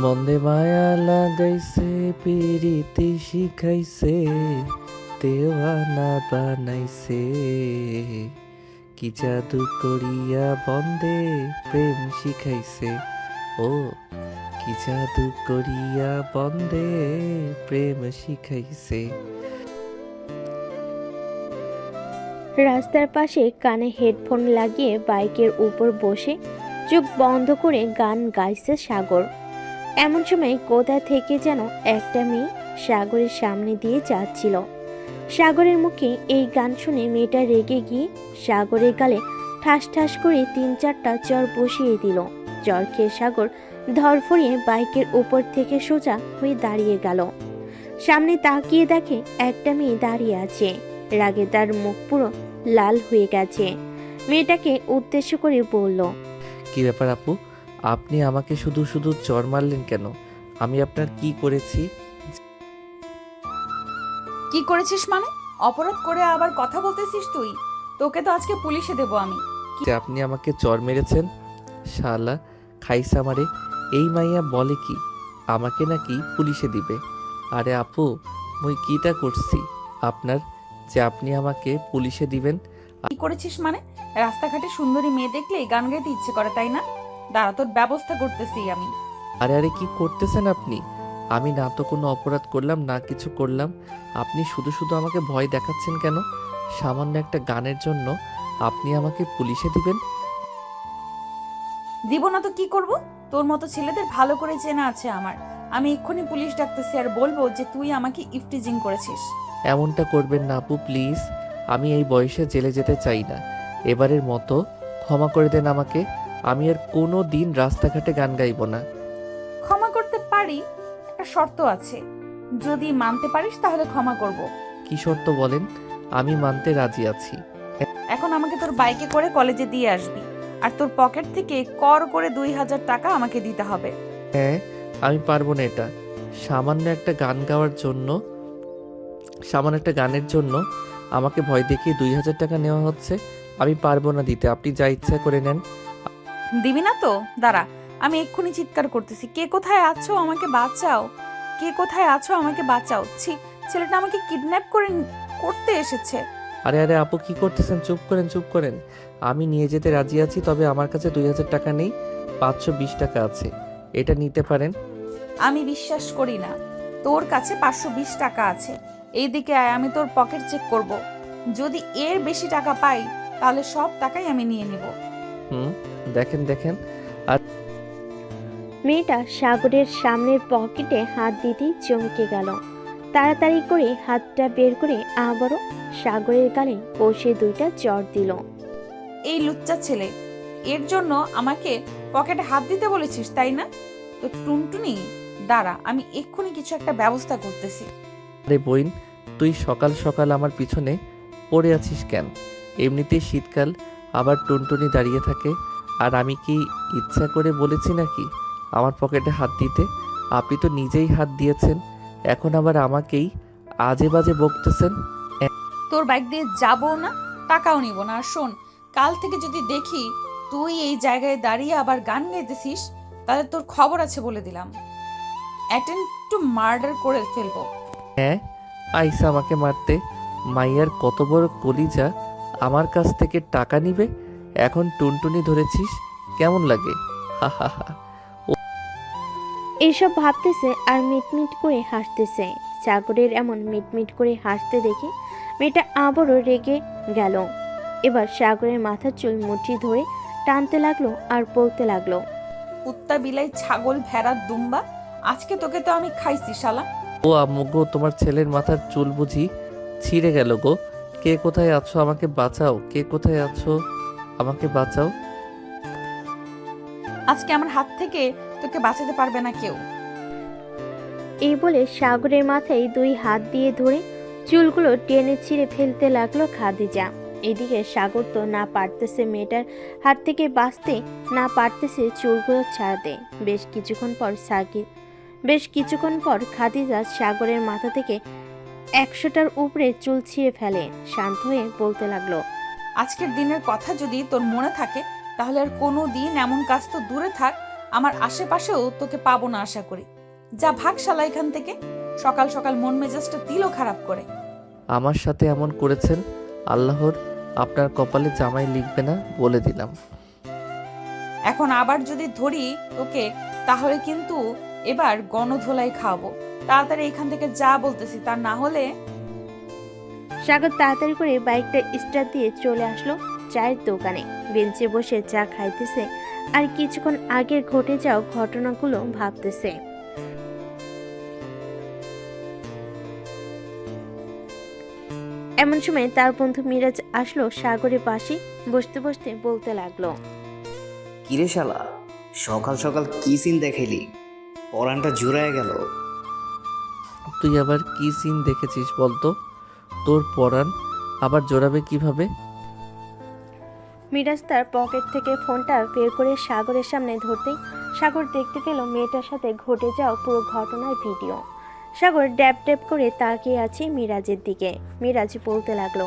মন্দে মায়া লাগাইছে, পিরিতি শিখাইছে, দেওয়ানা বানাইছে। কি জাদু করিয়া বন্দে প্রেম শিখাইছে। ও, কি জাদু করিয়া বন্দে প্রেম শিখাইছে। রাস্তার পাশে কানে হেডফোন লাগিয়ে বাইকের উপর বসে চোখ বন্ধ করে গান গাইছে সাগর। এমন সময় কোথা থেকে যেন একটা মেয়ে সাগরের সামনে দিয়ে যাচ্ছিল। সাগরের মুখে এই গান শুনে মেয়েটা রেগে গিয়ে সাগরের গালে ঠাস ঠাস করে 3-4টা চর বসিয়ে দিল। চর খেয়ে সাগর ধরফড়িয়ে বাইকের উপর থেকে সোজা হয়ে দাঁড়িয়ে গেল। সামনে তাকিয়ে দেখে একটা মেয়ে দাঁড়িয়ে আছে। রাগে তার মুখ পুরো লাল হয়ে গেছে। মেয়েটাকে উদ্দেশ্য করে বলল, কি ব্যাপার আপু, আপনি আমাকে শুধু শুধু চর মারলেন কেন? আমি আপনার কি করেছি? কি করেছিস মানে? অপরাধ করে আবার কথা বলতেছিস তুই? তোকে তো আজকে পুলিশে দেবো আমি। যে আপনি আমাকে চর মেরেছেন? শালা খাইসা আমারে। এই মাইয়া বলে কি আমাকে নাকি পুলিশে দিবে। আরে আপু, মুই কিটা করছি আপনার যে আপনি আমাকে পুলিশে দিবেন? কি করেছিস মানে? রাস্তাঘাটে সুন্দরী মেয়ে দেখলে গান গাইতে ইচ্ছে করে, তাই না? দাঁড়া, তোর ব্যবস্থা করতেছি আমি। আরে আরে, কি করতেছেন আপনি? আমি না তো কোনো অপরাধ করলাম, না কিছু করলাম। আপনি শুধু শুধু আমাকে ভয় দেখাচ্ছেন কেন? সামান্য একটা গানের জন্য আপনি আমাকে পুলিশে দিবেন? দিব না তো কি করব? তোর মতো ছেলেদের ভালো করে চেনা আছে আমার। আমি এক্ষুনি পুলিশ ডাকতেছি আর বলবো যে তুই আমাকে ইফটিজিং করেছিস। এমনটা করবেন না আপু, প্লিজ। আমি এই বয়সে জেলে যেতে চাই না। এবারের মতো ক্ষমা করে দেন আমাকে। আমি আর কোনো দিন রাস্তাঘাটে গান গাইব না। ক্ষমা করতে পারি, একটা শর্ত আছে। যদি মানতে পারিস তাহলে ক্ষমা করব। কি শর্ত বলেন? আমি মানতে রাজি আছি। এখন আমাকে তোর বাইকে করে কলেজে দিয়ে আসবি, আর তোর পকেট থেকে কর করে 2000 টাকা আমাকে দিতে হবে। হ্যাঁ, আমি পারবো না এটা। সামান্য একটা গান গাওয়ার জন্য, সামান্য একটা গানের জন্য আমাকে ভয় দেখিয়ে 2000 টাকা নেওয়া হচ্ছে। আমি পারবো না দিতে। আপনি যা ইচ্ছা করে নেন। দিবি না তো? দাঁড়া, আমি এক্ষুনি চিৎকার করতেছি, কে কোথায় আছো আমাকে বাঁচাও, কে কোথায় আছো আমাকে বাঁচাও। ছি, ছেলেটা আমাকে কিডন্যাপ করতে এসেছে। আরে আরে আপু, কি করতেছেন? চুপ করেন, চুপ করেন। আমি নিয়ে যেতে রাজি আছি, তবে আমার কাছে 2000 টাকা নেই, 520 টাকা আছে। এটা নিতে পারেন। আমি বিশ্বাস করি না। তোর কাছে 520 টাকা আছে, এইদিকে আয়, আমি তোর পকেট চেক করব। যদি এর বেশি টাকা পাই তাহলে সব টাকাই আমি নিয়ে নিব। হুম, দেখেন দেখেন। মেয়েটা সাগরের সামনের পকেটে হাত দিতেই চমকে গেল। তাড়াতাড়ি করে হাতটা বের করে আবারও সাগরের গালে কষে 2টা চড় দিল। এই লুচ্চা ছেলে, এর জন্য আমাকে পকেটে হাত দিতে বলেছিস, তাই না? তো টুনটুনি, দাঁড়া, আমি এক্ষুনি কিছু একটা ব্যবস্থা করতেছি। আরে বইন, তুই সকাল সকাল আমার পিছনে পড়ে আছিস কেন? এমনিতেই শীতকাল, আবার টুনটুনি দাঁড়িয়ে থাকে। আর আমি কি ইচ্ছা করে বলেছি নাকি আমার পকেটে হাত দিতে? আপনি তো নিজেই হাত দিয়েছেন, এখন আবার আমাকেই আজে বাজে বকতেছেন। তোর বাইক দিয়ে যাবো না, টাকাও নিব না। আর শোন, কাল থেকে যদি দেখি তুই এই জায়গায় দাঁড়িয়ে আবার গান গাইতেছিস, তাহলে তোর খবর আছে বলে দিলাম। অ্যাটেম্প টু মার্ডার করে ফেলবো। হ্যাঁ, আইসা আমাকে মারতে। মাইয়ার কত বড় কলিজা, আমার কাছ থেকে টাকা নিবে। এখন টুনটুনি ধরেছিস, কেমন লাগে? হা হা হা। এসব ভাবতেছে আর মিটমিট করে হাসতেছে। সাগরের এমন মিটমিট করে হাসতে দেখে মেয়েটা আবারও রেগে গেল। এবার সাগরের মাথার চুল মুঠি ধরে টানতে লাগলো আর বলতে লাগলো, কুত্তা, বিলাই, ছাগল, ভেড়া, দুম্বা, আজকে তোকে তো আমি খাইছি শালা। ও আম্মু গো, তোমার ছেলের মাথার চুল বুঝি ছিঁড়ে গেল গো? কে কোথায় আছো? আমাকে বাঁচাও। কে কোথায় আছো? আমাকে বাঁচাও। আজকে আমার হাত থেকে তোকে বাঁচাতে পারবে না কেউ। এই বলে সাগরের মাথায় 2 হাত দিয়ে ধরে চুলগুলো টেনে ছিঁড়ে ফেলতে লাগলো খাদিজা। এদিকে সাগর তো না পারতেছে মেয়েটার হাত থেকে বাঁচতে, না পারতেছে চুলগুলো ছাড়াতে। বেশ কিছুক্ষণ পর খাদিজা সাগরের মাথা থেকে 100টার উপরে চুল ছিঁড়ে ফেলে। শান্ত হয়ে বলতে লাগলো, আজকের দিনের কথা যদি তোর মনে থাকে তাহলে আর কোনো দিন এমন কাজ তো দূরে থাক, আমার আশেপাশেও তোকে পাবো না আশা করি। যা ভাগ শালা এখান থেকে, সকাল সকাল মন মেজাজটা দিলও খারাপ করে। আমার সাথে এমন করেছেন, আল্লাহর আপনার কপালে জামাই লিখবে না বলে দিলাম। এখন আবার যদি ধরি তোকে, তাহলে কিন্তু এবার গণধোলাই খাওয়াবো। তাড়াতাড়ি এখান থেকে যা বলতেছি, তা না হলে। সাগর তাড়াতাড়ি করে বাইকটা স্টার্ট দিয়ে চলে আসলো চায়ের দোকানে। বেঞ্চে বসে চা খাইতেছে আর কিছুক্ষণ আগের ঘটে যাওয়া ঘটনাগুলো ভাবতেছে। এমন সময় তার বন্ধু মিরাজ আসলো সাগরের পাশে। বসতে বসতে বলতে লাগলো, কিরে শালা, সকাল সকাল কি সিন দেখাইলি? পরানটা জুড়ায় গেল। তুই আবার কি সিন দেখেছিস বলতো? তোর পরাণ আবার জোড়াবে কিভাবে? মিরাজ তার পকেট থেকে ফোনটা বের করে সাগরের সামনে ধরতেই সাগর দেখতে পেল মেয়েটার সাথে ঘটে যাওয়া পুরো ঘটনার ভিডিও। সাগর ড্যাব ড্যাব করে তাকিয়ে আছে মিরাজের দিকে। মিরাজ বলতে লাগলো,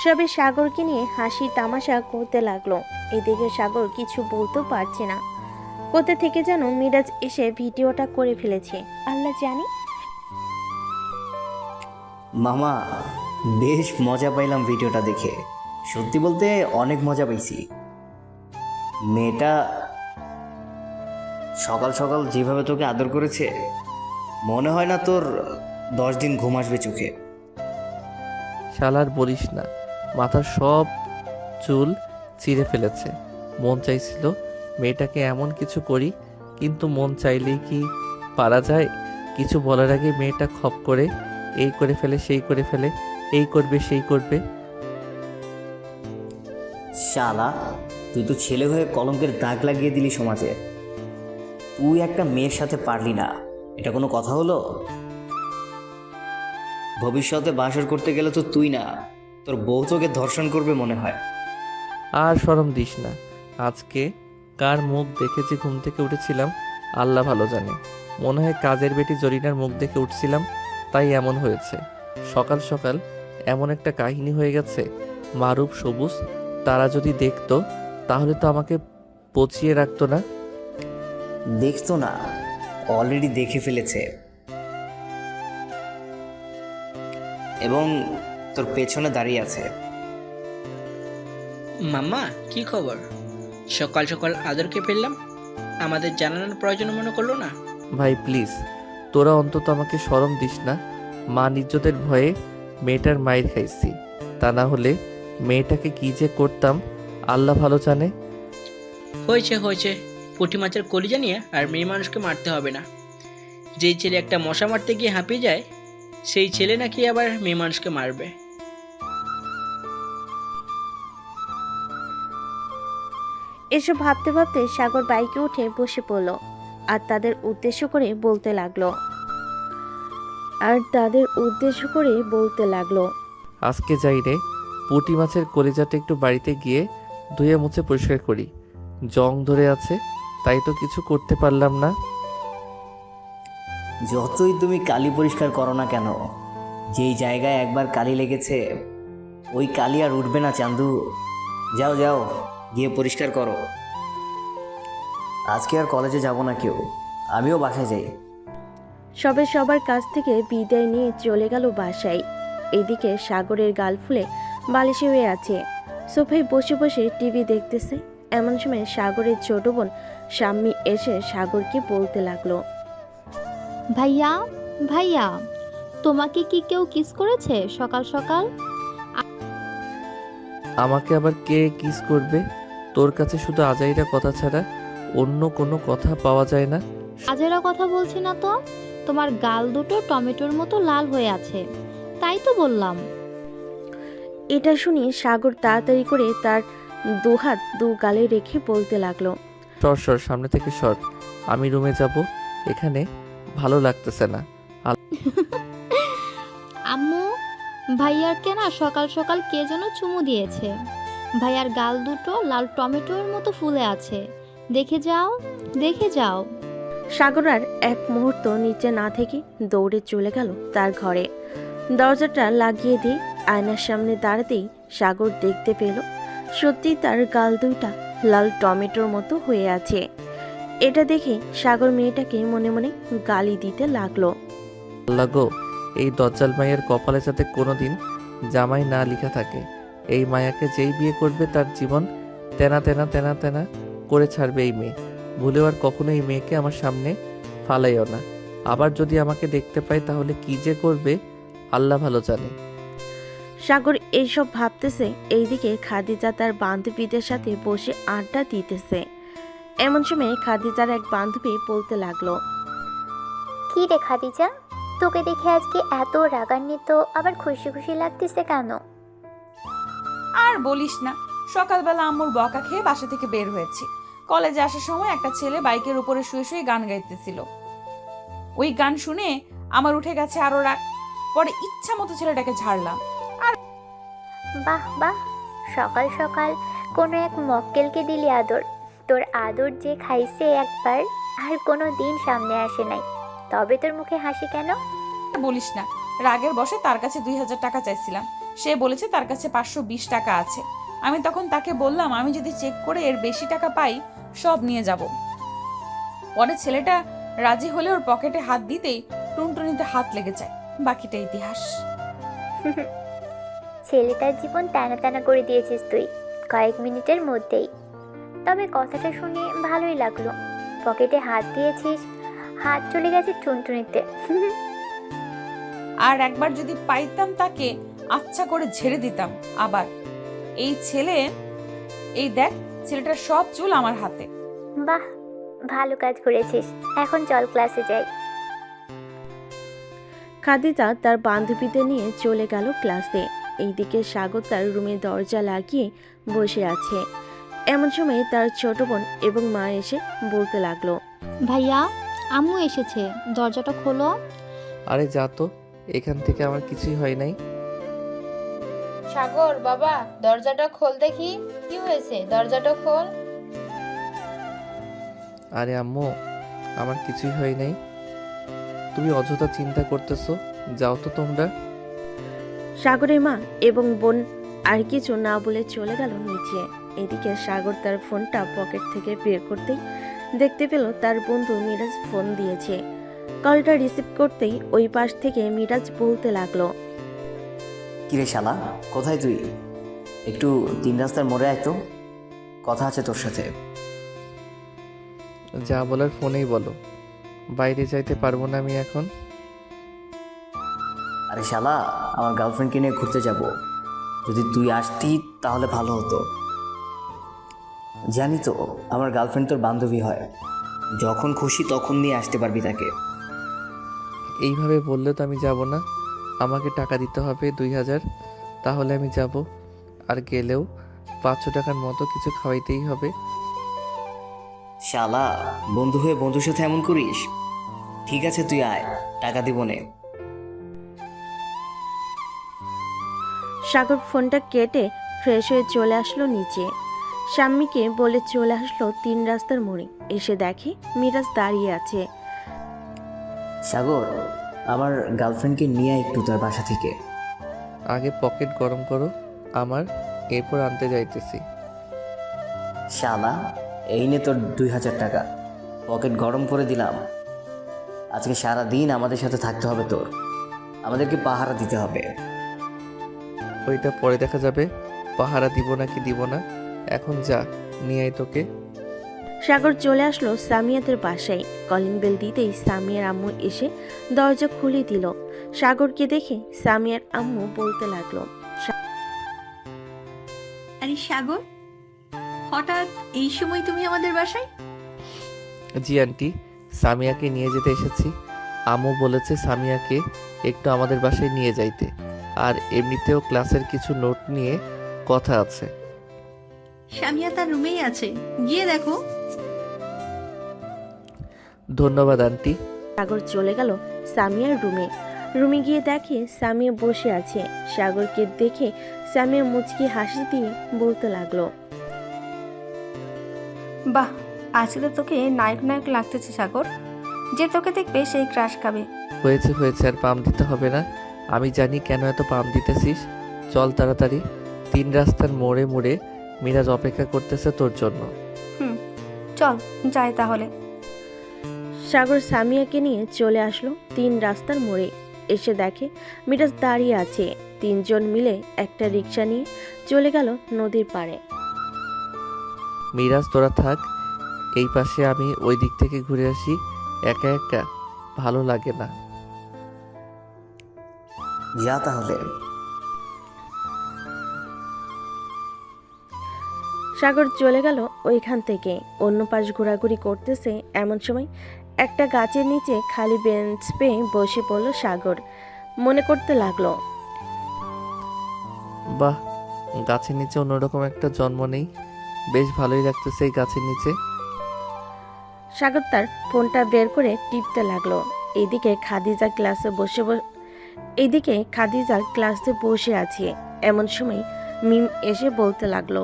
সবে সাগরকে নিয়ে হাসি তামাশা করতে লাগলো। এদিকে সাগর কিছু বলতেও পারছে না। কোথা থেকে যেন মিরাজ এসে ভিডিওটা করে ফেলেছে, আল্লাহ জানে। মামা, বেশ মজা পাইলাম ভিডিওটা দেখে। সত্যি বলতে অনেক মজা পাইছি। মেয়েটা সকাল সকাল যেভাবে তোকে আদর করেছে, মনে হয় না তোর 10 দিন ঘুম আসবে চোখে। শালার বলিস না, মাথার সব চুল চিরে ফেলেছে। মন চাইছিল মেয়েটাকে এমন কিছু করি, কিন্তু মন চাইলেই কি পারা যায়? কিছু বলার আগে মেয়েটা খপ করে এই করে ফেলে, সেই করে ফেলে, এই করবে সেই করবে। শালা, তুই তো ছেলে হয়ে কলঙ্কের দাগ লাগিয়ে দিলি সমাজে। তুই একটা মেয়ের সাথে পারলি না, এটা কোনো কথা হলো? ভবিষ্যতে বাসর করতে গেলে তো তুই না, তোর বউ তোকে ধর্ষণ করবে মনে হয়। আর শরম দিস না। আজকে কার মুখ দেখেছি ঘুম থেকে উঠেছিলাম আল্লাহ ভালো জানে। মনে হয় কাজের বেটি জরিনার মুখ দেখে উঠছিলাম, তাই এমন হয়েছে। সকাল সকাল এমন একটা কাহিনী হয়ে গেছে। মারুফ সবুজ তারা যদি দেখতো তাহলে তো আমাকে পচিয়ে রাখতো না। দেখতো না, অলরেডি দেখে ফেলেছে। এবং তোর পেছনে দাঁড়িয়ে আছে। মাম্মা, কি খবর? সকাল সকাল আদরকে পেলাম, আমাদের জানানোর প্রয়োজন মনে করলো না? ভাই প্লিজ, তোরা অন্তত আমাকে শরম দিস না। মান ইজ্জতের ভয়ে মেয়েটার মায়ের খাইছি, তা না হলে মেয়েটাকে কি যে করতাম আল্লাহ ভালো জানে। হয়েছে হয়েছে, পুঁটি মাছের কলিজা নিয়ে আর মেয়ে মানুষকে মারতে হবে না। যেই ছেলে একটা মশা মারতে গিয়ে হাঁপিয়ে যায়, সেই ছেলে নাকি আবার মেয়ে মানুষকে মারবে। এসব ভাবতে ভাবতে সাগর বাইকে উঠে বসে পড়ল আর তাদের উদ্দেশ্য করে বলতে লাগলো, আজকে যাই রে, পুঁটি মাছের কলিজাটা একটু বাড়িতে গিয়ে ধুয়ে মুছে পরিষ্কার করি। জং ধরে আছে, তাই তো কিছু করতে পারলাম না। যতই তুমি কালি পরিষ্কার করো না কেন, যেই জায়গায় একবার কালি লেগেছে ওই কালি আর উঠবে না চান্দু। যাও যাও, গিয়ে পরিষ্কার করো। আজকে আর কলেজে যাব না কেউ, আমিও বাসায় যাই। সবে সবার কাছ থেকে বিদায় নিয়ে চলে গেল বাসায়। এদিকে সাগরের গাল ফুলে বালিশে হয়ে আছে, সোফায় বসে বসে টিভি দেখতেছে। এমন সময় সাগরের ছোট বোন শাম্মী এসে সাগরকে বলতে লাগলো, ভাইয়া ভাইয়া, তোমাকে কি কেউ কিস করেছে সকাল সকাল? আমাকে আবার কে কিস করবে? তোর কাছে শুধু আজাইরা কথা ছাড়া অন্য কোনো কথা পাওয়া যায় না। আজেরা কথা বলছি না তো, তোমার গাল দুটো টমেটোর মতো লাল হয়ে আছে, তাই তো বললাম। এটা শুনে সাগর তাড়াতাড়ি করে তার দুহাত দু গালে রেখে বলতে লাগলো, সর সর, সামনে থেকে সর, আমি রুমে যাব, এখানে ভালো লাগতেছে না। আম্মু, ভাইয়ারকে না সকাল সকাল কে যেন চুমু দিয়েছে। ভাইয়ার গাল দুটো লাল টমেটোর মতো ফুলে আছে, দেখে যাও দেখে যাও। সাগর আর এক মুহূর্ত নিচে না থেকে দৌড়ে চলে গেল তার ঘরে। দরজাটা লাগিয়ে দিয়ে আয়নার সামনে দাঁড়াতেই সাগর দেখতে পেল সত্যি তার গাল দুইটা লাল টমেটোর মতো হয়ে আছে। এটা দেখে সাগর মেয়েটাকে মনে মনে গালি দিতে লাগলো। আল্লাহ গো, এই দজ্জাল মায়ের কপালে যাতে কোনোদিন জামাই না লেখা থাকে। এই মায়াকে যেই বিয়ে করবে তার জীবন তেনা তেনা তেনা তেনা করে ছাড়বে এই মেয়ে। ভুলেও আর কখনো এই মেয়েকে আমার সামনে ফালাইও না। আবার যদি আমাকে দেখতে পায় তাহলে কি যে করবে আল্লাহ ভালো জানে। সাগর এইসব ভাবতেছে, এইদিকে খাদিজা তার বান্ধবীদের সাথে বসে আড্ডা দিতেছে। এমন সময় খাদিজার এক বান্ধবী বলতে লাগলো, কি রে খাদিজা, তোকে দেখে আজকে এত রাগান্বিত আবার খুশি খুশি লাগতেছে কেন? আর বলিস না, সকালবেলা আম্মুর বকা খেয়ে বাসা থেকে বের হয়েছি। কলেজে আসার সময় একটা ছেলে বাইকের উপরে শুয়ে শুয়ে গান গাইতেছিল। ওই গান শুনে আমার উঠে গেছে আরো রাগ। পরে ইচ্ছা মতো ছেলেটাকে ঝাড়লাম। বাহ বাহ, সকাল সকাল কোনো এক মক্কেলকে দিলি আদর। তোর আদর যে খাইছে একবার আর কোনো দিন সামনে আসে নাই, তবে তোর মুখে হাসি কেন? আর বলিস না, রাগের বশে তার কাছে 2000 টাকা চাইছিলাম। সে বলেছে তার কাছে 520 টাকা আছে। আমি তখন তাকে বললাম আমি যদি চেক করে এর বেশি টাকা পাই সব নিয়ে যাব। পরে ছেলেটা রাজি হলে ওর পকেটে হাত দিতেই টুনটুনিতে হাত লেগে যায়। বাকিটা ইতিহাস। ছেলেটার জীবন টানা টানা করে দিয়েছিস তুই কয়েক মিনিটের মধ্যেই। তবে কথাটা শুনে ভালোই লাগলো। পকেটে হাত দিয়েছিস, হাত চলে গেছে টুনটুনিতে। আর একবার যদি পাইতাম তাকে আচ্ছা করে ঝেড়ে দিতাম। আবার এই দেখ, ছেলেটার সব চুল আমার হাতে। বাহ, ভালো কাজ করেছিস। এখন চল ক্লাসে যাই। খাদিজা তার বান্ধবীদের নিয়ে চলে গেল ক্লাসে। এইদিকে সাগর তার রুমে দরজা লাগিয়ে বসে আছে। এমন সময় তার ছোট বোন এবং মা এসে বলতে লাগলো, ভাইয়া, আম্মু এসেছে, দরজাটা খোলো। আরে যা তো, এখান থেকে আমার কিছুই হয় নাই। সাগর বাবা, দরজাটা খোল দেখি, কি হয়েছে? দরজাটা খোল। আরে আম্মু, আমার কিছুই হয় নাই। তুমি অযথা চিন্তা করতেছো, যাও তো তোমরা। সাগরের মা এবং বোন আর কিছু না বলে চলে গেল নিচে। এদিকে সাগর তার ফোনটা পকেট থেকে বের করতেই দেখতে পেল তার বন্ধু মিরাজ ফোন দিয়েছে। কলটা রিসিভ করতেই ওই পাশ থেকে মিরাজ বলতে লাগলো, কিরে শালা, কোথায় তুই? একটু 3 রাস্তার মোড়ে আয় তো, কথা আছে তোর সাথে। যা বলার ফোনেই বলো, বাইরে যাইতে পারবো না আমি এখন। আরে শালা, আমার গার্লফ্রেন্ডকে নিয়ে ঘুরতে যাব। যদি তুই আসতি তাহলে ভালো হতো। জানি তো আমার গার্লফ্রেন্ড তোর বান্ধবী হয়, যখন খুশি তখন নিয়ে আসতে পারবি তাকে। এইভাবে বললে তো আমি যাব না। আমাকে টাকা দিতে হবে 2000, তাহলে আমি যাব। আর গেলেও 500 টাকার মতো কিছু খাওয়াইতেই হবে। শালা, বন্ধু হয়ে বন্ধুর সাথে এমন করিস? ঠিক আছে তুই আয়, টাকা দিব নে। সাগর ফোনটা কেটে ফ্রেশ হয়ে চলে আসলো নিচে। শাম্মীকে বলে চলে আসলো 3 রাস্তার মোড়ে। এসে দেখে মিরাজ দাঁড়িয়ে আছে। সাগর, আমার গার্লফ্রেন্ডকে নিয়ে আয় একটু তোর বাসা থেকে। আগে পকেট গরম করো আমার, এরপর আনতে যাইতেছি। শালা, এই নে তোর 2000 টাকা, পকেট গরম করে দিলাম। আজকে সারা দিন আমাদের সাথে থাকতে হবে তোর, আমাদেরকে পাহারা দিতে হবে। ওইটা পরে দেখা যাবে, পাহারা দিব নাকি দিব না। এখন যা, নিয়ে আয় তোকে। সাগর চলে আসলো সামিয়াদের বাসায়। কলিং বেল দিতেই সামিয়ার আম্মু এসে দরজা খুলে দিল। সাগরকে দেখে সামিয়ার আম্মু বলতে লাগলো, আরে সাগর, হঠাৎ এই সময় তুমি আমাদের বাসায়? জি আন্টি, সামিয়াকে নিয়ে যেতে এসেছি। আম্মু বলেছে সামিয়াকে একটু আমাদের বাসায় নিয়ে যাইতে, আর এমনিতেও ক্লাসের কিছু নোট নিয়ে কথা আছে। সামিয়া তার রুমেই আছে, গিয়ে দেখো। ধন্যবাদ আন্টি। সাগর চলে গেল সামিয়ার রুমে। রুমে গিয়ে দেখে সামিয়া বসে আছে। সাগরকে দেখে সামিয়া মুচকি হাসি দিয়ে বলতে লাগলো, বাহ, আজকে তো তোকে নায়ক নায়ক লাগতেছে সাগর। যে তোকে দেখবে সেই ক্রাশ খাবে। হয়েছে হয়েছে, আর পাম দিতে হবে না। আমি জানি কেন এত পাম দিতেছিস। চল তাড়াতাড়ি, 3 রাস্তার মোড়ে মোড়ে মিরাজ অপেক্ষা করতেছে তোর জন্য। চল যাই তাহলে। সাগর সামিয়াকে নিয়ে চলে আসলো 3 রাস্তার মোড়ে। এসে দেখে মিরাজ দাঁড়িয়ে আছে। 3 জন মিলে একটা রিক্সা নিয়ে চলে গেল নদীর পাড়ে। মিরাজ তোরা থাক, এই পাশে আমি ওই দিক থেকে ঘুরে আসি। একা একা ভালো লাগে না। যা তাহলে। সাগর চলে গেল ওইখান থেকে। অন্য পাশ ঘোরাঘুরি করতেছে এমন সময় একটা গাছের নিচে খালি বেঞ্চ পেয়ে বসে পড়ল সাগর। মনে করতে লাগলো, বাহ, গাছের নিচে অন্যরকম একটা জন্ম নেই। বেশ ভালোই লাগতেছে এই গাছের নিচে। সাগর তার ফোনটা বের করে টিপতে লাগলো। এইদিকে খাদিজা ক্লাসে বসে আছে। এমন সময় মিম এসে বলতে লাগলো,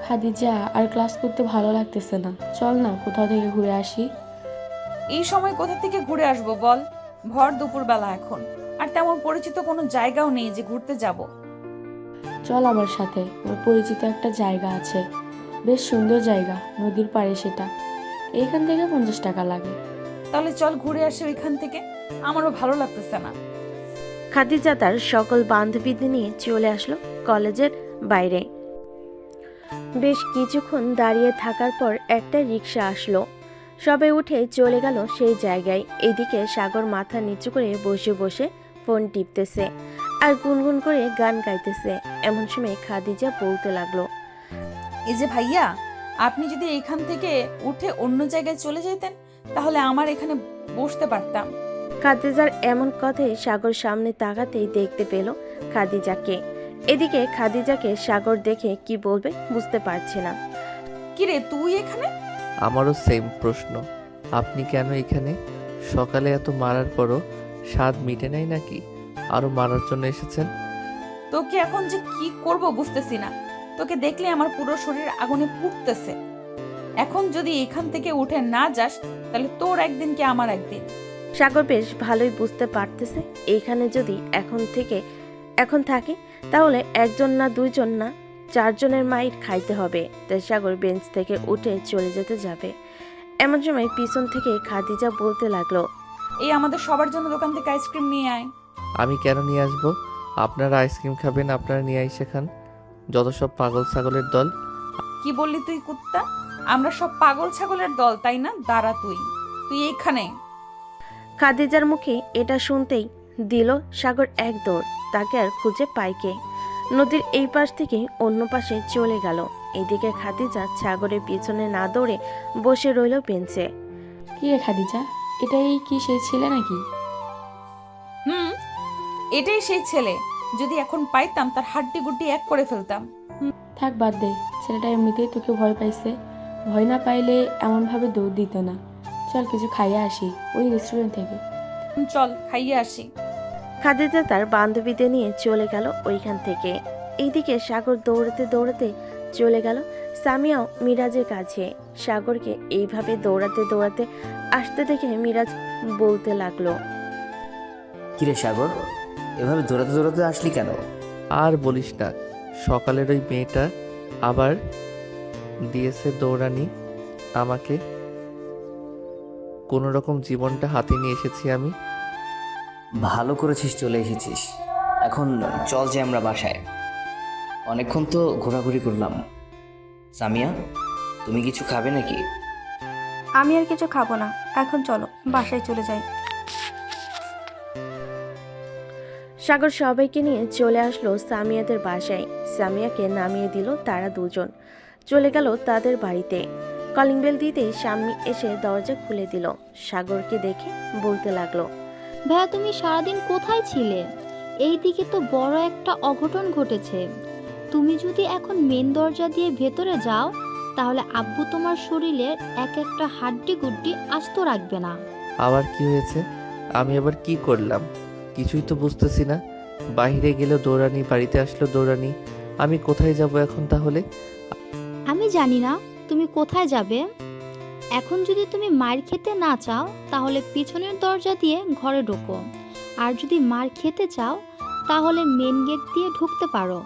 খাদিজা, আর ক্লাস করতে ভালো লাগতেছে না, চল না কোথাও থেকে ঘুরে আসি। এই সময় কোথা থেকে ঘুরে আসবো বল? ভর দুপুরবেলা এখন, আর তেমন পরিচিত কোনো জায়গাও নেই যে ঘুরতে যাব। চল আমার সাথে, আমার পরিচিত একটা জায়গা আছে, বেশ সুন্দর জায়গা, নদীর পাড়ে সেটা। এইখান থেকে 50 টাকা লাগে। তাহলে চল ঘুরে আসি ওইখান থেকে, আমারও ভালো লাগতেছে না। খাদিজা তার সকল বান্ধবীদের নিয়ে চলে আসলো কলেজের বাইরে। বেশ কিছুক্ষণ দাঁড়িয়ে থাকার পর একটা রিক্সা আসলো। সবাই উঠে চলে গেল সেই জায়গায়। এদিকে সাগর মাথা নিচু করে বসে বসে ফোন টিপতেছে আর গুনগুন করে গান গাইতেছে। এমন সময় খাদিজা বলতে লাগলো, এই যে ভাইয়া, আপনি যদি এখান থেকে উঠে অন্য জায়গায় চলে যেতেন তাহলে আমার এখানে বসতে পারতাম। খাদিজার এমন কথায় সাগর সামনে তাকাতেই দেখতে পেল খাদিজাকে। এদিকে খাদিজাকে সাগর দেখে কি বলবে বুঝতে পারছে না। কিরে তুই এখানে? আমারও সেম প্রশ্ন, আপনি কেন এখানে? সকালে এত মারার পরও স্বাদ মিটে নাই নাকি? আরো মারার জন্য এসেছেন? তোকে এখন যে কি করব বুঝতেছি না। তোকে দেখলে আমার পুরো শরীর আগুনে পুড়তেছে। এখন যদি এখান থেকে উঠে না যাস তাহলে তোর একদিন কি আমার একদিন। সাগর বেশ ভালোই বুঝতে পারতেছে এইখানে যদি এখন থাকে তাহলে 1 জন না 2 জন না 4 জনের মাইর খাইতে হবে। তাই সাগর বেঞ্চ থেকে উঠে চলে যেতে যাবে। এমন সময় পিছন থেকে খাদিজা বলতে লাগলো, এই আমাদের সবার জন্য দোকান থেকে আইসক্রিম নিয়ে আয়। আমি কেন নিয়ে আসবো? আপনারা আইসক্রিম খাবেন, আপনারা নিয়ে আইসে খান। যত সব পাগল ছাগলের দল। কি বললি তুই কুত্তা? আমরা সব পাগল ছাগলের দল তাই না? দাঁড়া তুই এখানে। খাদিজার মুখে এটা শুনতেই দিল সাগর এক দৌড়। তাকে আর খুঁজে পাইকে নদীর এই পাশ থেকে অন্য পাশে চলে গেল। এদিকে খাদিজা সাগরের পিছনে না দৌড়ে বসে রইল বেঞ্চে। কি রে খাদিজা, এটাই কি সেই ছেলে নাকি? এটাই সেই ছেলে। যদি এখন পাইতাম তার হাড্ডি গুড্ডি এক করে ফেলতাম। থাক বাদ দে, ছেলেটা এমনিতেই তোকে ভয় পাইছে। ভয় না পাইলে এমনভাবে দৌড় দিত না। চল কিছু খাইয়ে আসি ওই রেস্টুরেন্ট থেকে। চল খাইয়ে আসি। খাদিজা তার বান্ধবীদের নিয়ে চলে গেল ওইখান থেকে। এইদিকে সাগর দৌড়াতে দৌড়াতে চলে গেল সামিয়াও মিরাজের কাছে। সাগরকে এইভাবে দৌড়াতে দৌড়াতে আসতে দেখে মিরাজ বলতে লাগলো, কিরে সাগর, এভাবে দৌড়াতে দৌড়াতে আসলি কেন? আর বলিস না, সকালের ওই মেয়েটা আবার দিয়েছে দৌড়ানি আমাকে। কোনো রকম জীবনটা হাতে নিয়ে এসেছি আমি। ভালো করেছিস চলে এসেছিস। এখন চল যে আমরা বাসায়। অনেকক্ষণ তো ঘোরাঘুরি করলাম। সামিয়া, তুমি কিছু খাবে নাকি? আমি আর কিছু খাবো না, এখন চলো বাসায় চলে যাই। সাগর সবাইকে নিয়ে চলে আসলো সামিয়াদের বাসায়। সামিয়াকে নামিয়ে দিল তারা 2 জন। চলে গেল তাদের বাড়িতে। কলিং বেল দিতে স্বামী এসে দরজা খুলে দিল। সাগরকে দেখে বলতে লাগলো, ভাইয়া তুমি সারাদিন কোথায় ছিলে? এই দিকে তো বড় একটা অঘটন ঘটেছে। তুমি যদি এখন মেন দরজা দিয়ে ভেতরে যাও তাহলে আব্বু তোমার শরীরের এক একটা হাড্ডি গুড্ডি আস্ত রাখবে না। আবার কি হয়েছে? আমি আবার কি করলাম? কিছুই তো বুঝতেছি না। বাইরে গেল দৌড়ানি, বাড়িতে আসলো দৌড়ানি। আমি কোথায় যাব এখন তাহলে? আমি জানি না তুমি কোথায় যাবে। এখন যদি তুমি মার খেতে না চাও তাহলে পিছনের দরজা দিয়ে ঘরে ঢোকো, আর যদি মার খেতে চাও তাহলে মেন গেট দিয়ে ঢুকতে পারো।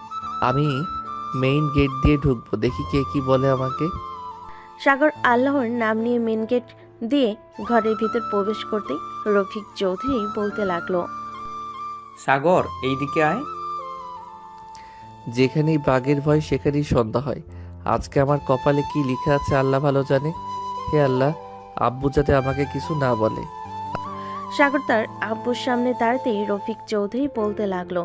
আমি মেইন গেট দিয়ে ঢুকবো, দেখি কে কি বলে আমাকে। সাগর আল্লাহর নাম নিয়ে মেন গেট দিয়ে ঘরের ভিতর প্রবেশ করতেই রফিক চৌধুরী বলতে লাগলো, সাগর এইদিকে আয়। যেখানেই বাঘের ভয় সেখানেই সন্ধ্যা হয়। আজকে আমার কপালে কি লিখা আছে আল্লাহ ভালো জানে। হে আল্লাহ, আব্বু যাতে আমাকে কিছু না বলে। সাগর তার আব্বুর সামনে দাঁড়াতেই রফিক চৌধুরী বলতে লাগলো,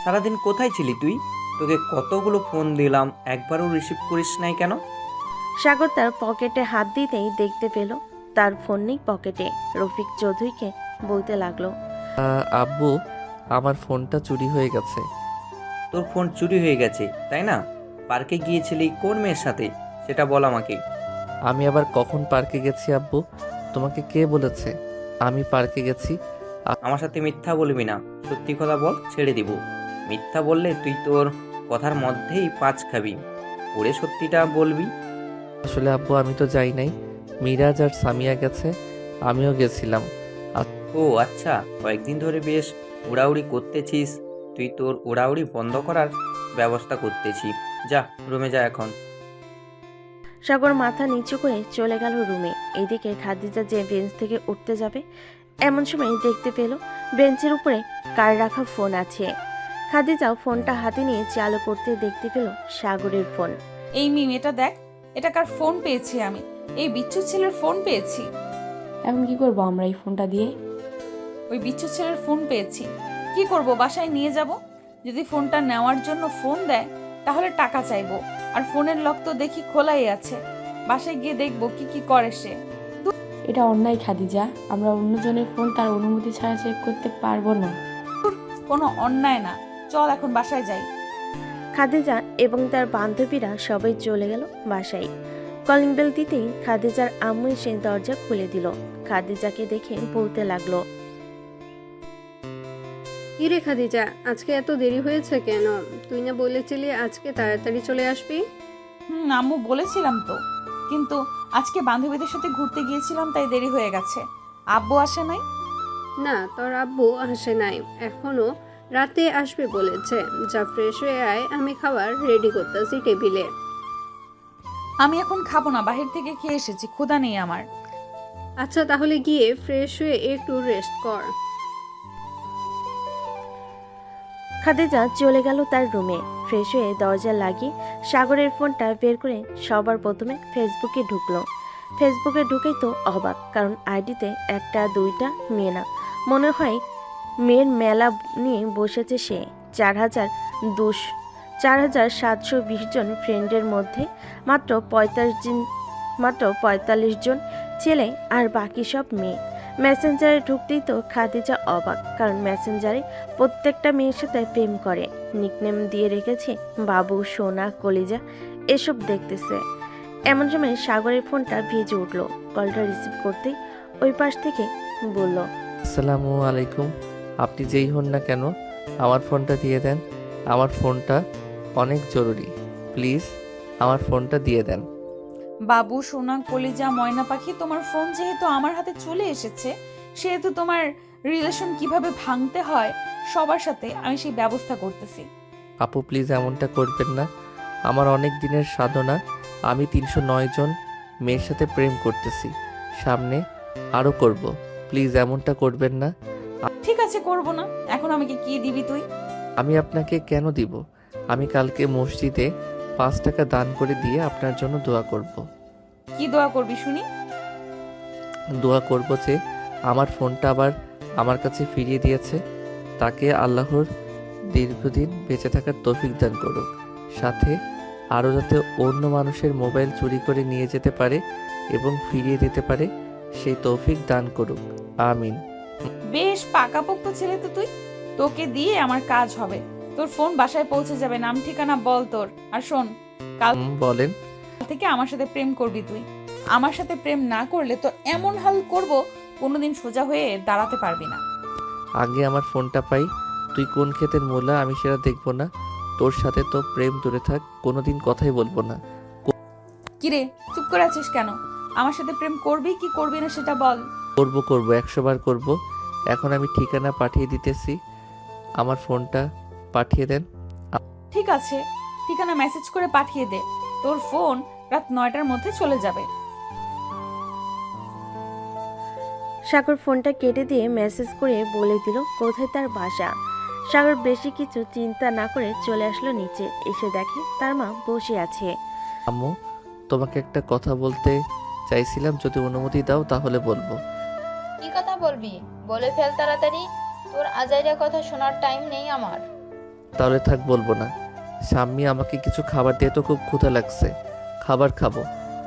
সারাদিন কোথায় ছিলি তুই? তোকে কতগুলো ফোন দিলাম, একবারও রিসিভ করিস নাই কেন? সাগর তার পকেটে হাত দিতেই দেখতে পেল তার ফোন নেই পকেটে। রফিক চৌধুরীকে বলতে লাগলো, আব্বু, আমার ফোনটা চুরি হয়ে গেছে। তোর ফোন চুরি হয়ে গেছে তাই না? পার্কে গিয়েছিলি কোন মেয়ের সাথে সেটা বল আমাকে। আমি আবার কখন পার্কে গেছি আব্বু? তোমাকে কে বলেছে আমি পার্কে গেছি? আমার সাথে মিথ্যা বলবি না, সত্যি কথা বল, ছেড়ে দিব। মিথ্যা বললে তুই তোর কথার মধ্যেই পাঁচ খাবি। ওরে সত্যিটা বলবি। আসলে আব্বু আমি তো যাই নাই, মিরাজ আর সামিয়া গেছে, আমিও গেছিলাম। ও আচ্ছা, কয়েকদিন ধরে বেশ উড়াউড়ি করতেছিস। তুই তোর উড়াউড়ি বন্ধ করার ব্যবস্থা করতেছি। যা রুমে যা এখন। সাগর মাথা নিচু করে চলে গেল রুমে। এদিকে খাদিজা যে বেঞ্চ থেকে উঠতে যাবে এমন সময় দেখতে পেল বেঞ্চের উপরে কার রাখা ফোন আছে। খাদিজা ফোনটা হাতে নিয়ে চালু করতে দেখতে পেল সাগরের ফোন। এই মিম, এটা দেখ, এটা কার ফোন পেয়েছি আমি? এই বিচ্ছু ছেলের ফোন পেয়েছি। এখন কি করবো আমরা এই ফোনটা দিয়ে? ওই বিচ্ছু ছেলের ফোন পেয়েছি, কি করব? বাসায় নিয়ে যাব। যদি ফোনটা নেওয়ার জন্য ফোন দেয় তাহলে টাকা চাইবো, আর ফোনের লক তো দেখি খোলাই আছে। বাসায় গিয়ে দেখবো কি কি করে সে। এটা অন্যায় খাদিজা, আমরা অন্যজনের ফোন তার অনুমতি ছাড়া চেক করতে পারবো না। কোনো অন্যায় না, চল এখন বাসায় যাই। খাদিজা এবং তার বান্ধবীরা সবাই চলে গেল বাসায়। কলিং বেল দিতেই খাদিজার আম্মু এসে দরজা খুলে দিল। খাদিজাকে দেখে বলতে লাগলো, কি রে খাদিজা, আজকে এত দেরি হয়েছে কেন? তুই না বলেছিলি আজকে তাড়াতাড়ি চলে আসবি? আম্মু বলেছিলাম তো, কিন্তু আজকে বান্ধবীদের সাথে ঘুরতে গিয়েছিলাম তাই দেরি হয়ে গেছে। আব্বু আসে নাই? না, তোর আব্বু আসে নাই এখনো, রাতে আসবে বলেছে। যা ফ্রেশ হয়ে আয়, আমি খাবার রেডি করতেছি টেবিলে। আমি এখন খাবো না, বাহির থেকে খেয়ে এসেছি, ক্ষুধা নেই আমার। আচ্ছা তাহলে গিয়ে ফ্রেশ হয়ে একটু রেস্ট কর। খাদিজা চলে গেল তার রুমে। ফ্রেশ হয়ে দরজা লাগিয়ে সাগরের ফোনটা বের করে সবার প্রথমে ফেসবুকে ঢুকলো। ফেসবুকে ঢুকেই তো অবাক, কারণ আইডিতে একটা দুইটা মেয়ে না, মনে হয় মেয়ের মেলা নিয়ে বসেছে সে। 4,720 জন ফ্রেন্ডের মধ্যে মাত্র 45 জন ছেলে আর বাকি সব মেয়ে। মেসেঞ্জারে ঢুকতেই তো খাদিজা অবাক, কারণ মেসেঞ্জারে প্রত্যেকটা মেয়ের সাথে প্রেম করে। নিকনেম দিয়ে রেখেছে বাবু, সোনা, কলিজা, এসব দেখতেছে। এমন সময় সাগরের ফোনটা ভিজে উঠল। কলটা রিসিভ করতেই ওই পাশ থেকে বলল, আসসালামু আলাইকুম। আপনি যেই হন না কেন আমার ফোনটা দিয়ে দেন। আমার ফোনটা অনেক জরুরি, প্লিজ আমার ফোনটা দিয়ে দেন। বাবু, সোনা, কলিজা, ময়না পাখি, তোমার ফোন যেহেতু আমার হাতে চলে এসেছে, সেহেতু তোমার রিলেশন কিভাবে ভাঙতে হয় সবার সাথে আমি সেই ব্যবস্থা করতেছি। আপু প্লিজ এমনটা করবেন না। আমার অনেক দিনের সাধনা, আমি 309 জন মেয়ের সাথে প্রেম করতেছি, সামনে আরও করব। প্লিজ এমনটা করবেন না। ঠিক আছে, করব না। এখন আমাকে কি দিবি তুই? আমি আপনাকে কেন দিব? আমি কালকে মসজিদে 5 টাকা দান করে দিয়ে আপনার জন্য দোয়া করব। কি দোয়া করবি শুনি? দোয়া করব যে আমার ফোনটা আবার আমার কাছে ফিরিয়ে দিয়েছে, তাকে আল্লাহর দীর্ঘদিন বেঁচে থাকার তৌফিক দান করুক, সাথে আরও যাতে অন্য মানুষের মোবাইল চুরি করে নিয়ে যেতে পারে এবং ফিরিয়ে দিতে পারে সেই তৌফিক দান করুক, আমিন। বেশ পাকাপোক্ত ছেলে তো তুই, তোকে দিয়ে আমার কাজ হবে। তোর ফোন বাসায় পৌঁছে যাবে, নাম ঠিকানা বল তোর। আর শোন, কাল বলেন। থেকে আমার সাথে প্রেম করবি তুই। আমার সাথে প্রেম না করলে তোর এমন হাল করব, কোনোদিন সোজা হয়ে দাঁড়াতে পারবি না। আগে আমার ফোনটা পাই, তুই কোন ক্ষেতের মোলা আমি সেটা দেখবো না। তোর সাথে তো প্রেম দূরে থাক, কোনোদিন কথাই বলবো না। কিরে, চুপ করে আছিস কেন? আমার সাথে প্রেম করবি কি করবি না সেটা বল। করব 100 বার করব। এখন আমি ঠিকানা পাঠিয়ে দিতেছি, আমার ফোনটা পাঠিয়ে দেন। ঠিক আছে, ঠিকানা মেসেজ করে পাঠিয়ে দে। তোর ফোন রাত 9টার মধ্যে চলে যাবে। সাগর ফোনটা কেটে দিয়ে মেসেজ করে বলে দিল কোথায় তার বাসা। সাগর বেশি কিছু চিন্তা না করে চলে আসলো নিচে, এসে দেখে তার মা বসে আছে। আম্মু, তোমাকে একটা কথা বলতে চাইছিলাম, যদি অনুমতি দাও তাহলে বলবো। কি কথা বলবি? বলে ফেল তাড়াতাড়ি, তোর আজাইরা কথা শোনার টাইম নেই আমার। তাহলে থাক, বলবো না। স্বামী আমাকে কিছু খাবার দিয়ে, তো খুব ক্ষুধা লাগছে, খাবার খাবো।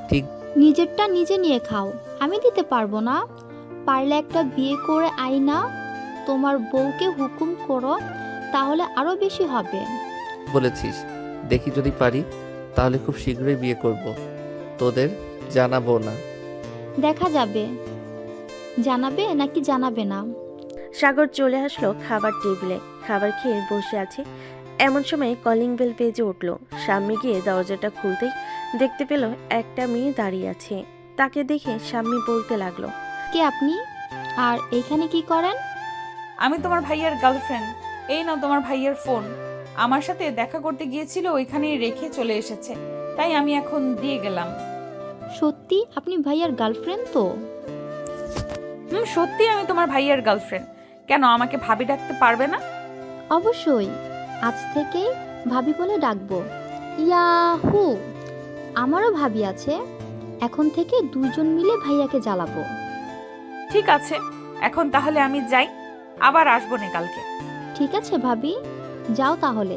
ঠিক নিজেরটা নিজে নিয়ে খাও, আমি দিতে পারবো না। পারলে একটা বিয়ে করে আইনা তোমার বউকে হুকুম করো, তাহলে আরো বেশি হবে। বলেছিস, দেখি যদি পারি তাহলে খুব শীঘ্রই বিয়ে করব। তোদের জানাবো না। দেখা যাবে জানাবে নাকি জানাবে না। সাগর চলে আসলো খাবার টেবিলে, খাবার খেয়ে বসে আছে। এমন সময় কলিং বেল বেজে উঠল। স্বামী গিয়ে দরজাটা খুলতেই দেখতে পেল একটা মেয়ে দাঁড়িয়ে আছে। তাকে দেখে স্বামী বলতে লাগলো, কে আপনি, আর এখানে কি করেন? আমি তোমার ভাইয়ার গার্লফ্রেন্ড। এই নাও তোমার ভাইয়ার ফোন। আমার সাথে দেখা করতে গিয়েছিল, ওইখানেই রেখে চলে এসেছে, তাই আমি এখন দিয়ে গেলাম। সত্যি আপনি ভাইয়ার গার্লফ্রেন্ড তো? সত্যি আমি তোমার ভাইয়ার গার্লফ্রেন্ড। কেন, আমাকে ভাবি ডাকতে পারবে না? অবশ্যই, আজ থেকেই ভাবি বলে ডাকবো। ইয়াহু, আমারও ভাবি আছে। এখন থেকে দুজন মিলে ভাইয়াকে জ্বালাবো। ঠিক আছে, এখন তাহলে আমি যাই, আবার আসবো না কালকে। ঠিক আছে ভাবি, যাও তাহলে।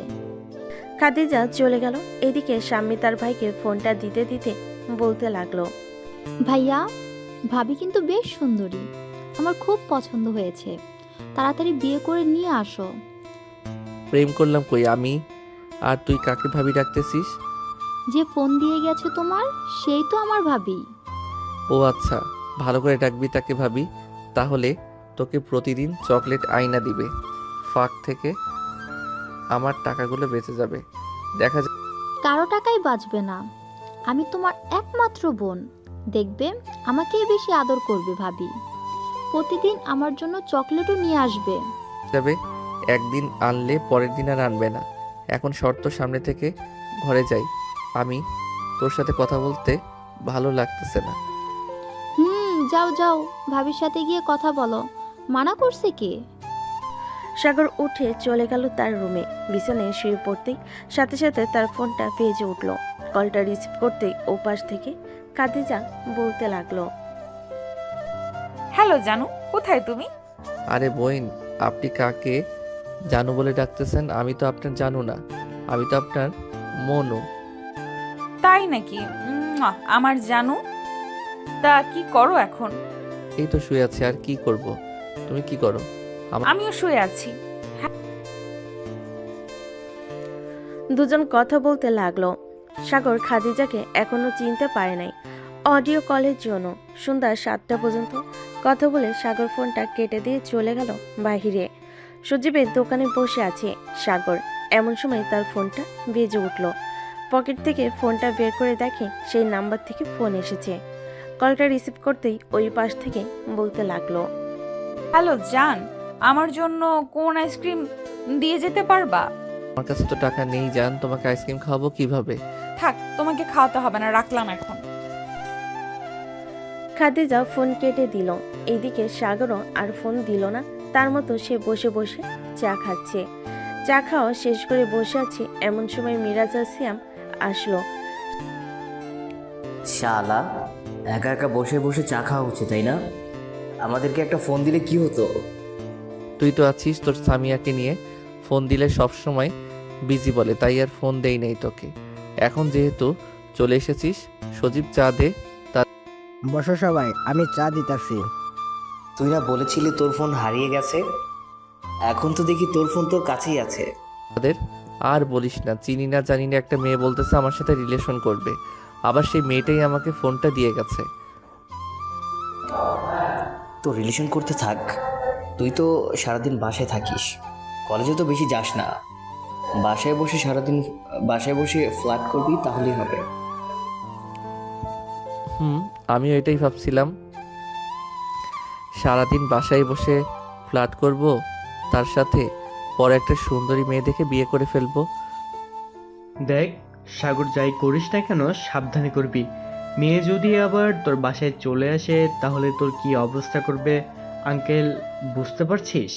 খাদিজা চলে গেল। এদিকে স্বামী তার ভাইকে ফোনটা দিতে দিতে বলতে লাগলো, ভাইয়া, ভাবি কিন্তু বেশ সুন্দরী, আমার খুব পছন্দ হয়েছে। তাড়াতাড়ি বিয়ে করে নিয়ে আসো। প্রেম করলাম কই আমি? আর তুই কাকে ভাবি ডাকতেছিস? যে ফোন দিয়ে গেছে তোমার, সেই তো আমার ভাবি। ও আচ্ছা, ভালো করে ডাকবি তাকে ভাবি। তাহলে তোকে প্রতিদিন চকলেট আইনা দিবে, ফাঁক থেকে আমার টাকাগুলো বেঁচে যাবে। দেখা যায় কারো টাকাই বাঁচবে না, আমি তোমার একমাত্র বোন। দেখবে আমাকেই বেশি আদর করবে ভাবি। প্রতিদিন আমার জন্য চকলেটও নিয়ে আসবে। যাবে, একদিন আনলে পরের দিন আর আনবে না। এখন শর্ত, সামনে থেকে ঘরে যাই। আমি তোর সাথে কথা বলতে ভালো লাগতেছে না। যাও যাও, ভাবির সাথে গিয়ে কথা বলো। মানা করছে কে? সাগর উঠে চলে গেল তার রুমে। বিছানায় শুয়ে পড়তেই সাথে সাথে তার ফোনটা বেজে উঠল। কলটা রিসিভ করতেই ওপাশ থেকে খাদিজা বলতে লাগলো, হ্যালো জানু, কোথায় তুমি? আরে বোন, আপনি কাকে জানু বলে ডাকতেছেন? আমি তো আপনার জানু না, আমি তো আপনার মনু। তাই নাকি? আমার জানু, তা কি করো এখন? এই তো শুয়ে আছি, আর কি করব? তুমি কি করো? আমিও শুয়ে আছি। দুজন কথা বলতে লাগলো। সাগর খাদিজাকে এখনো চিনতে পারে নাই। অডিও কলের জন্য সন্ধ্যা 7টা পর্যন্ত কথা বলে সাগর ফোনটা কেটে দিয়ে চলে গেল বাহিরে। সজীবের দোকানে বসে আছে সাগর। এমন সময় তার ফোনটা বেজে উঠল। পকেট থেকে ফোনটা বের করে দেখে সেই নাম্বার থেকে ফোন এসেছে। কলটা রিসিভ করতেই ওই পাশ থেকে বলতে লাগলো, হ্যালো জান, আমার জন্য কোন আইসক্রিম দিয়ে যেতে পারবা? আমার কাছে তো টাকা নেই জান, তোমাকে আইসক্রিম খাওয়াবো কিভাবে? থাক, তোমাকে খাওয়াতে হবে না, রাখলাম এখন। খাদিজা ফোন কেটে দিল। এইদিকে সাগরও আর ফোন দিল না। তার মতো সে বসে বসে চা খাচ্ছে। চা খাওয়া শেষ করে বসে আছে, এমন সময় মিরাজ আর সিয়াম আসলো। শালা, একা একা বসে বসে চা খাওয়া হচ্ছে তাই না? আমাদেরকে একটা ফোন দিলে কি হতো? তুই তো আছিস তোর সামিয়াকে নিয়ে, ফোন দিলে সব সময় বিজি বলে, তাই আর ফোন দেই নাই তোকে। এখন যেহেতু চলে এসেছিস, সজীব চা দে। বসো সবাই, আমি চা দিতাছি। তুই না বলেছিলি তোর ফোন হারিয়ে গেছে? এখন তো দেখি তোর ফোন তোর কাছেই আছে। তাদের আর বলিস না, চিনি না জানি না একটা মেয়ে বলতেছে আমার সাথে রিলেশন করবে, আবার সেই মেয়েটাই আমাকে ফোনটা দিয়ে গেছে। তো রিলেশন করতে থাক, তুই তো সারাদিন বাসায় থাকিস, কলেজে তো বেশি যাস না। বাসায় বসে সারাদিন বাসায় বসে ফ্ল্যাট করবি, তাহলেই হবে। আমিও এটাই ভাবছিলাম, সারাদিন বাসায় বসে ফ্ল্যাট করব, তার সাথে পরে একটা সুন্দরী মেয়ে দেখে বিয়ে করে ফেলবো। দেখ, সাগর যাই করিস না কেন সাবধানে করবি। মেয়ে যদি আবার তোর বাসায় চলে আসে তাহলে তোর কি অবস্থা করবে আঙ্কেল, বুঝতে পারছিস?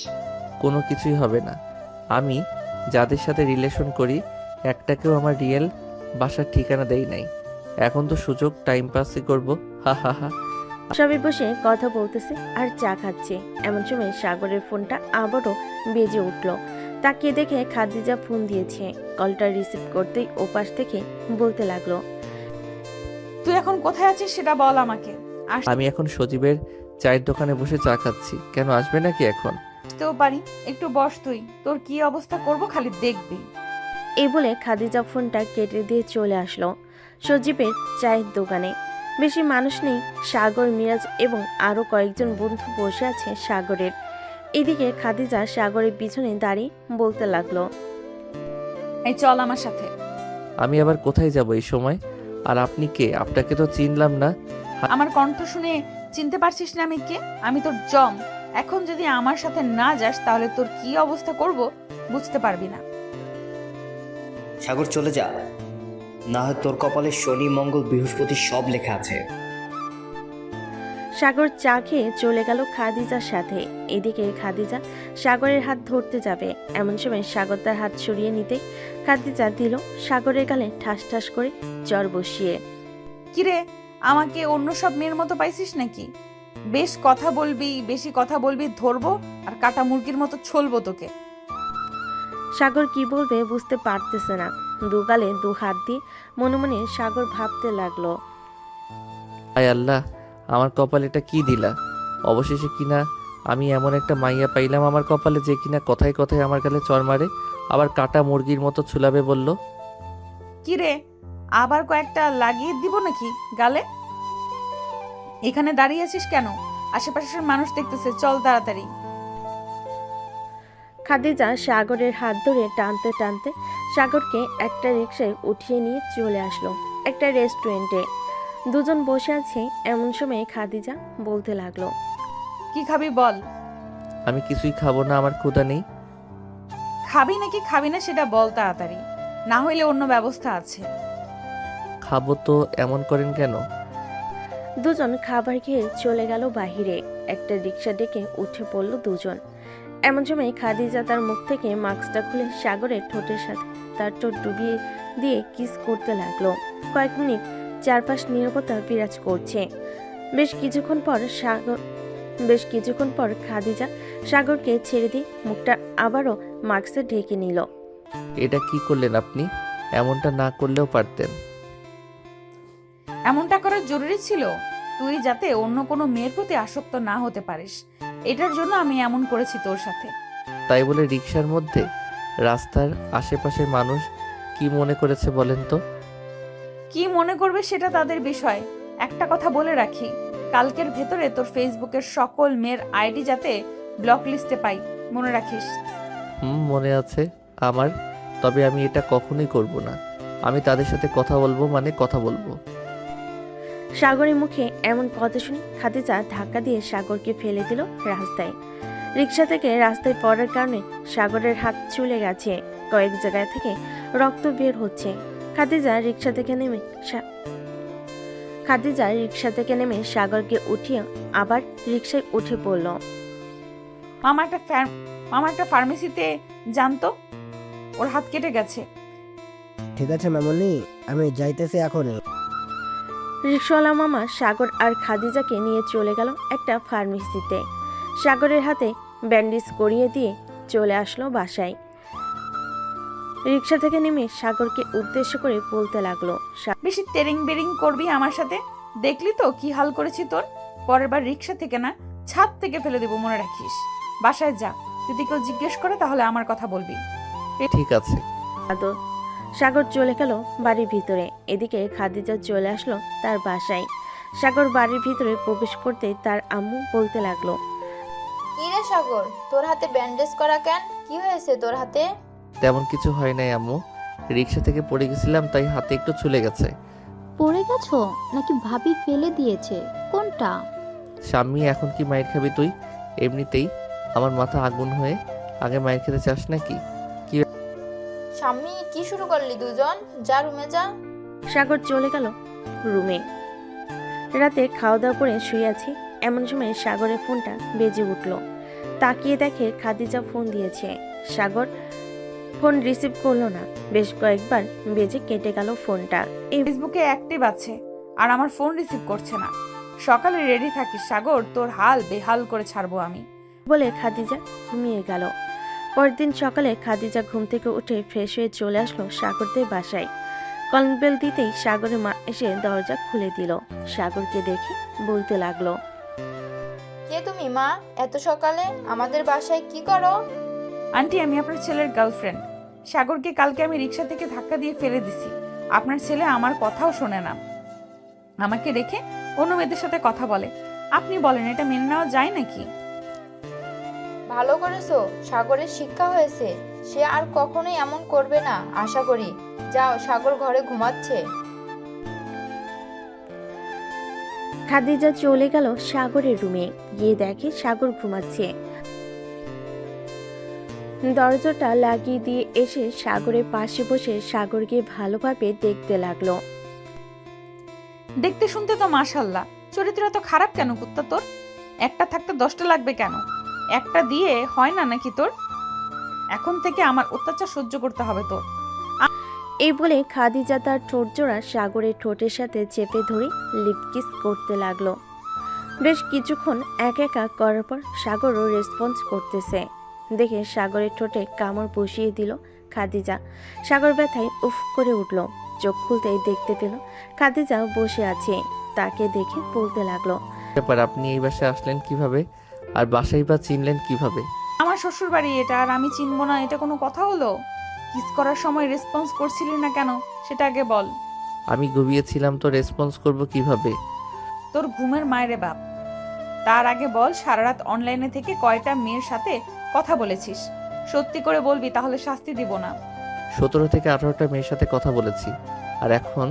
কোনো কিছুই হবে না। আমি যাদের সাথে রিলেশন করি একটাকেও আমার রিয়েল বাসার ঠিকানা দেই নাই। এখন তো সুযোগ টাইম পাসই করবো। হা হা হা। সবাই বসে কথা বলতেছে আর চা খাচ্ছে। এমন সময় সাগরের ফোনটা আবারও বেজে উঠল। তাকে দেখে খাদিজা ফোন দিয়েছে। কলটা রিসিভ করতেই ওপাশ থেকে বলতে লাগলো, তুই এখন কোথায় আছিস সেটা বল আমাকে। আমি এখন সজীবের চায়ের দোকানে বসে চা খাচ্ছি। কেন, আসবে নাকি এখন? আসতেও পারি, একটু বস তুই, তোর কি অবস্থা করব খালি দেখবি। এই বলে খাদিজা ফোনটা কেটে দিয়ে চলে আসলো সজীবের চায়ের দোকানে। বেশি মানুষ নেই, সাগর, মিরাজ এবং আরও কয়েকজন বন্ধু বসে আছে সাগরের। এদিকে খাদিজা সাগরের পিছনে দাঁড়িয়ে বলতে লাগলো, এই চল আমার সাথে। আমি আবার কোথায় যাব এই সময়? আর আপনি কে? আপনাকে তো চিনলাম না। আমার কণ্ঠ শুনে চিনতে পারছিস না আমি কে? আমি তোর জম। এখন যদি আমার সাথে না যাস তাহলে তোর কি অবস্থা করব বুঝতে পারবি না। সাগর চলে যা, না হয় তোর কপালে শনি মঙ্গল বৃহস্পতি সব লেখা আছে। সাগর চা খেয়ে চলে গেল খাদিজার সাথে। এদিকে খাদিজা সাগরের হাত ধরতে যাবে, এমন সময় সাগর তার হাত সরিয়ে নিতে খাদিজা দিল সাগরের গালে ঠাস ঠাস করে জ্বর বসিয়ে। কিরে, আমাকে অন্য সব মেয়ের মতো পাইছিস নাকি? বেশি কথা বলবি ধরবো আর কাটা মুরগির মতো ছলবো তোকে। সাগর কি বলবে বুঝতে পারতেছে না। দুগালে দু হাত দিয়ে মনে মনে সাগর ভাবতে লাগলো, আয় আল্লাহ, আমার কপালে এটা কি দিলা? অবশেষে কিনা আমি এমন একটা মাইয়া পাইলাম আমার কপালে, যে কিনা কথায় কথায় আমার গালে চর মারে, আবার কাটা মুরগির মতো ছুলাবে বলল। কিরে, আবার কয়েকটা লাগিয়ে দিব নাকি গালে? এখানে দাঁড়িয়ে আছিস কেন? আশেপাশের মানুষ দেখতেছে, চল তাড়াতাড়ি। খাদিজা সাগরের হাত ধরে টানতে টানতে সাগরকে একটা রিকশায় উঠিয়ে নিয়ে চলে আসলো একটা রেস্টুরেন্টে। দুজন বসে আছে, এমন সময় খাদিজা বলতে লাগলো, কি খাবি বল। আমি কিছুই খাবো না, আমার ক্ষুধা নেই। খাবি নাকি খাবি না সেটা বল তাড়াতাড়ি, না হইলে অন্য ব্যবস্থা আছে। খাবো তো এমন করেন কেন? দুজন খাবার খেয়ে চলে গেল বাহিরে। একটা রিকশা ডেকে উঠে পড়ল দুজন। এমন সময় খাদিজা তার মুখ থেকে মাস্কটা খুলে সাগরের ঠোঁটের সাথে তার ঠোঁট ডুবিয়ে দিয়ে কিস করতে লাগলো। কয়েক মিনিট চারপাশ নীরবতা বিরাজ করছে। বেশ কিছুক্ষণ পর খাদিজা সাগরকে ছেড়ে দিয়ে মুখটা আবারও মাস্কে ঢেকে নিল। এটা কি করলেন আপনি? এমনটা না করলেও পারতেন। এমনটা করার জরুরি ছিল তুই যাতে অন্য কোনো মেয়ের প্রতি আসক্ত না হতে পারিস। এটার জন্য আমি এমন করেছি তোর সাথে। তাই বলে রিকশার মধ্যে রাস্তার আশেপাশের মানুষ কি মনে করেছে বলেন তো? কি মনে করবে সেটা তাদের বিষয়। একটা কথা বলে রাখি, কালকের ভেতরে তোর ফেসবুকের সকল মেয়ের আইডি যাতে ব্লক লিস্টে পাই, মনে রাখিস। মনে আছে আমার, তবে আমি এটা কখনোই করব না। আমি তাদের সাথে কথা বলবো মানে কথা বলবো। সাগরের মুখে এমন কথা শুনে খাদিজা ধাক্কা দিয়ে সাগরকে ফেলে দিল রাস্তায়। রিকশা থেকে রাস্তায় পড়ার কারণে সাগরের হাত চুলে গেছে, কয়েক জায়গায় থেকে রক্ত বের হচ্ছে। খাদিজা রিকশা থেকে নেমে সাগরকে উঠিয়ে আবার রিকশায় উঠে পড়ল। মামা একটা ফার্মেসিতে জানতো, ওর হাত কেটে গেছে। ঠিক আছে মামনি, আমি যাইতেছি এখনই। রিকশাওয়ালা মামা সাগর আর খাদিজাকে নিয়ে চলে গেল একটা ফার্মেসিতে। সাগরের হাতে ব্যান্ডেজ করিয়ে দিয়ে চলে আসলো বাসায়। রিকশা থেকে নেমে সাগরকে উদ্দেশ্য করে বলতে লাগলো, বেশি তেরিং বেরিং করবি আমার সাথে, দেখলি তো কি হাল করেছি তোর। পরের বার রিকশা থেকে না, ছাদ থেকে ফেলে দেবো, মনে রাখিস। বাসায় যা, যদি কেউ জিজ্ঞেস করে তাহলে আমার কথা বলবি। ঠিক আছে। সাগর চলে গেল বাড়ির ভিতরে। এদিকে খাদিজা চলে আসলো তার বাসায়। সাগর বাড়ির ভিতরে প্রবেশ করতে তার আম্মু বলতে লাগলো, কি রে সাগর, তোর হাতে ব্যান্ডেজ করা কেন? কি হয়েছে তোর হাতে? তেমন কিছু হয় নাই আম্মু, রিকশা থেকে পড়ে গেছিলাম তাই হাতে একটু চুলে গেছে। পড়ে গেছো নাকি ভাবি ফেলে দিয়েছে? কোনটা? স্বামী, এখন কি মায়ের খাবি তুই? এমনিতেই আমার মাথা আগুন হয়ে, আগে মায়ের খেতে চাস নাকি? স্বামী কি শুরু করলি দুজন? যা রুমে যা। সাগর চলে গেল রুমে। রাতে খাওয়া দাওয়া করে শুয়ে আছি, এমন সময় সাগরের ফোনটা বেজে উঠল। তাকিয়ে দেখে খাদিজা ফোন দিয়েছে। সাগর ফোন রিসিভ করলো না। বেশ কয়েকবার বেজে কেটে গেল ফোনটা। এই ফেসবুকে অ্যাক্টিভ আছে আর আমার ফোন রিসিভ করছে না। সকালে রেডি থাকিস সাগর, তোর হাল বেহাল করে ছাড়বো আমি। বলে খাদিজা ঘুমিয়ে গেল। পরদিন সকালে খাদিজা ঘুম থেকে উঠে ফ্রেশ হয়ে চলে আসলো সাগরদের বাসায়। কলিং বেল দিতেই সাগরের মা এসে দরজা খুলে দিল। সাগরকে দেখে বলতে লাগলো, কে তুমি মা? এত সকালে আমাদের বাসায় কি করো? আন্টি, আমি আপনার ছেলের গার্লফ্রেন্ড। সাগরকে কালকে আমি রিক্সা থেকে ধাক্কা দিয়ে ফেলে দিছি। আপনার ছেলে আমার কথাও শোনে না, আমাকে রেখে অন্য মেয়েদের সাথে কথা বলে। আপনি বলেন, এটা মেনে নেওয়া যায় নাকি? ভালো করেছো, সাগরের শিক্ষা হয়েছে। সে আর কখনোই এমন করবে না আশা করি। যাও, সাগর ঘরে ঘুমাচ্ছে। খাদিজা চলে গেল সাগরের রুমে। গিয়ে দেখে সাগর ঘুমাচ্ছে। দরজাটা লাগিয়ে দিয়ে এসে সাগরের পাশে বসে সাগরকে ভালোভাবে দেখতে লাগলো। দেখতে শুনতে তো মাশাল্লাহ, চরিত্র এত খারাপ কেন কুত্তা তোর? একটা থাকতে 10টা লাগবে কেন? একটা দিয়ে হয় না নাকি তোর? এখন থেকে আমার অত্যাচার সহ্য করতে হবে তোর। এই বলে খাদিজা তার ঠোঁট জোড়া সাগরের ঠোঁটের সাথে চেপে ধরে লিপকিস করতে লাগলো। বেশ কিছুক্ষণ একা করার পর সাগরও রেসপন্স করতেছে দেখে সাগরের ঠোঁটে কামড় বসিয়ে দিল খাদিজা। সাগর ব্যথায় উফ করে উঠল। চোখ খুলতেই দেখতে পেল খাদিজা বসে আছে। তাকে দেখে বলতে লাগলো, ব্যাপার, আপনি এই বাসায় আসলেন কিভাবে আর বাসায় বা চিনলেন কিভাবে? আমার শ্বশুর বাড়ি এটা, আর আমি চিনবো না এটা কোনো কথা হলো? কিস করার সময় রেসপন্স করছিলি না কেন সেটা আগে বল। আমি ঘুমিয়েছিলাম তো রেসপন্স করব কিভাবে? তোর ঘুমের মায়েরে বাপ। তার আগে বল, সারা রাত অনলাইনে থেকে কয়টা মেয়ের সাথে কথা বলেছিস? সত্যি করে বলবি, তাহলে শাস্তি দিব না। 17 থেকে 18টা মেয়ের সাথে কথা বলেছি। আর এখন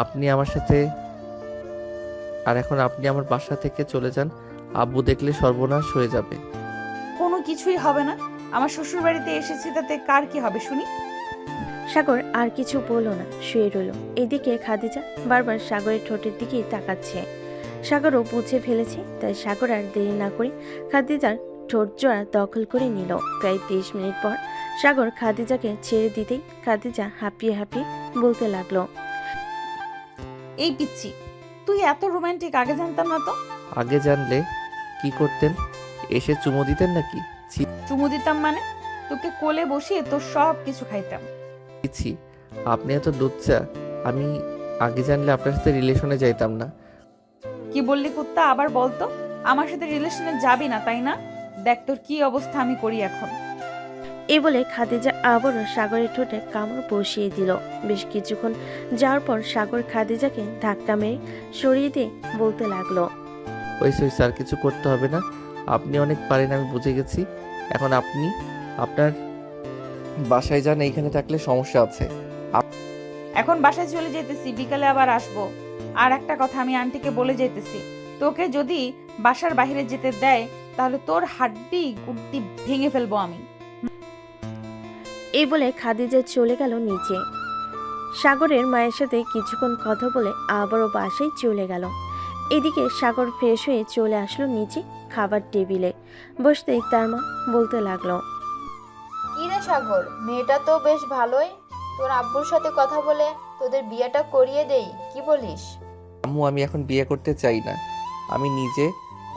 আপনি আমার বাসা থেকে চলে যান। আব্বু দেখলে সর্বনাশ হয়ে যাবে। কোনো কিছুই হবে না। আমার শ্বশুর বাড়িতে এসেছি, তাতে কার কি হবে শুনি? সাগর আর কিছু বলল না, শুয়ে রইল। এদিকে খাদিজা বারবার সাগরের ঠোঁটের দিকেই তাকাচ্ছে। সাগরও বুঝে ফেলেছে, তাই সাগর আর দেরি না করে খাদিজার ঠোঁট জোড়া দখল করে নিল। প্রায় 30 মিনিট পর সাগর খাদিজাকে ছেড়ে দিতেই খাদিজা হাঁপিয়ে হাঁপিয়ে বলতে লাগলো, এই পিচ্ছি, তুই এত রোমান্টিক আগে জানতাম না তো। আগে জানলে কি করতেন? এসে চুমো দিতেন নাকি? চুমু দিতাম মানে? তোকে কোলে বসিয়ে তোর সব কিছু খাইতাম। ছি, আপনি এত লুচ্চা। আমি আগে জানলে আপনার সাথে রিলেশনে যাইতাম না। কি বললি কুত্তা? আবার বলতো। আমার সাথে রিলেশনে যাবি না, তাই না? দেখ তোর কি অবস্থা আমি করি এখন। এই বলে খাদিজা আবারও সাগরের ঠোঁটে কামড় বসিয়ে দিল। বেশ কিছুক্ষণ যাওয়ার পর সাগর খাদিজাকে ধাক্কা মেরে সরিয়ে দিয়ে বলতে লাগলো, ওই স্যার, কিছু করতে হবে না। আপনি অনেক পারেন, আমি বুঝে গেছি। এখন আপনি আপনার বাসায় যান, এইখানে থাকলে সমস্যা আছে। এখন বাসায় চলে যেতেছি, বিকালে আবার আসবো। আর একটা কথা আমি আন্টিকে বলে যেতেছি, তোকে যদি বাসার বাইরে যেতে দেয় তাহলে তোর হাড্ডি গুড্ডি ভেঙে ফেলবো আমি। এই বলে খাদিজা চলে গেল নিচে। সাগরের মায়ের সাথে কিছুক্ষণ কথা বলে আবারও বাসায় চলে গেল। এদিকে সাগর ফ্রেশ হয়ে চলে আসলো নিচে খাবার টেবিলে। বসতেই তার মা বলতে লাগলো, কি রে সাগর, মেয়েটা তো বেশ ভালোই। তোর আব্বুর সাথে কথা বলে তোদের বিয়েটা করিয়ে দেই, কি বলিস? আম্মু, আমি এখন বিয়ে করতে চাই না। আমি নিজে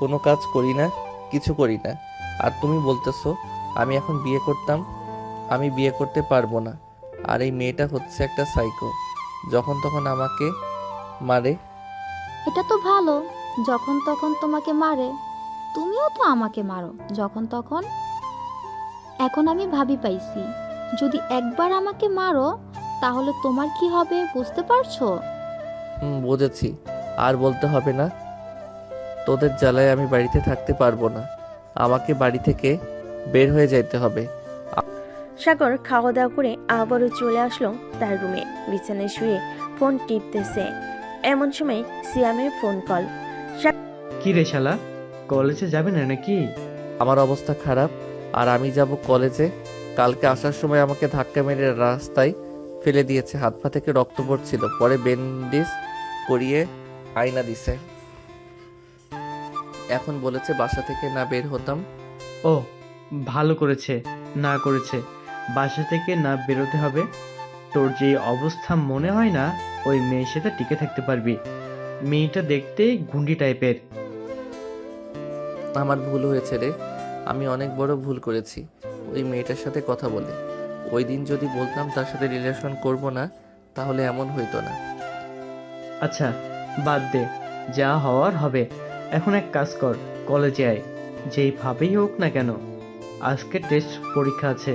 কোনো কাজ করি না, কিছু করি না। আর তুমি বলতেছো আমি এখন বিয়ে করতাম? আমি বিয়ে করতে পারবো না। আর এই মেয়েটা হচ্ছে একটা সাইকো, যখন তখন আমাকে মারে। এটা তো ভালো, যখন তখন তোমাকে মারে। তুমিও তো আমাকে মারো যখন তখন। এখন আমি ভাবি পাইছি, যদি একবার আমাকে মারো তাহলে তোমার কি হবে বুঝতে পারছো? বুঝেছি, আর বলতে হবে না। তোদের জ্বালায় আমি বাড়িতে থাকতে পারবো না। আমাকে বাড়ি থেকে বের হয়ে যেতে হবে। সাগর খাওয়া দাওয়া করে আবারও চলে আসলো তার রুমে। বিছানায় শুয়ে ফোন টিপতেছে। এমন সময় সিয়ামের ফোন কল। কি রে শালা, কলেজে যাবে না নাকি? আমার অবস্থা খারাপ, আর আমি যাব কলেজে। কালকে আসার সময় আমাকে ধাক্কা মেরে রাস্তায় ফেলে দিয়েছে, হাত পা থেকে রক্ত পড়ছিল, পরে ব্যান্ডেজ করিয়ে আয়না দিছে। এখন বলেছে বাসা থেকে না বের হতাম। ও ভালো করেছে, না করেছে, বাসা থেকে না বেরোতে হবে। তোর যে অবস্থা মনে হয় না ওই মেয়ের সাথে টিকে থাকতে পারবি। মেয়েটা দেখতে গুন্ডি টাইপের। আমার ভুল হয়েছে রে, আমি অনেক বড় ভুল করেছি ওই মেয়েটার সাথে কথা বলে। ওই দিন যদি বলতাম তার সাথে রিলেশন করব না, তাহলে এমন হইতো না। আচ্ছা বাদ দে, যা হওয়ার হবে। এখন এক কাজ কর, কলেজে আয়, যেইভাবেই হোক না কেন। আজকে টেস্ট পরীক্ষা আছে,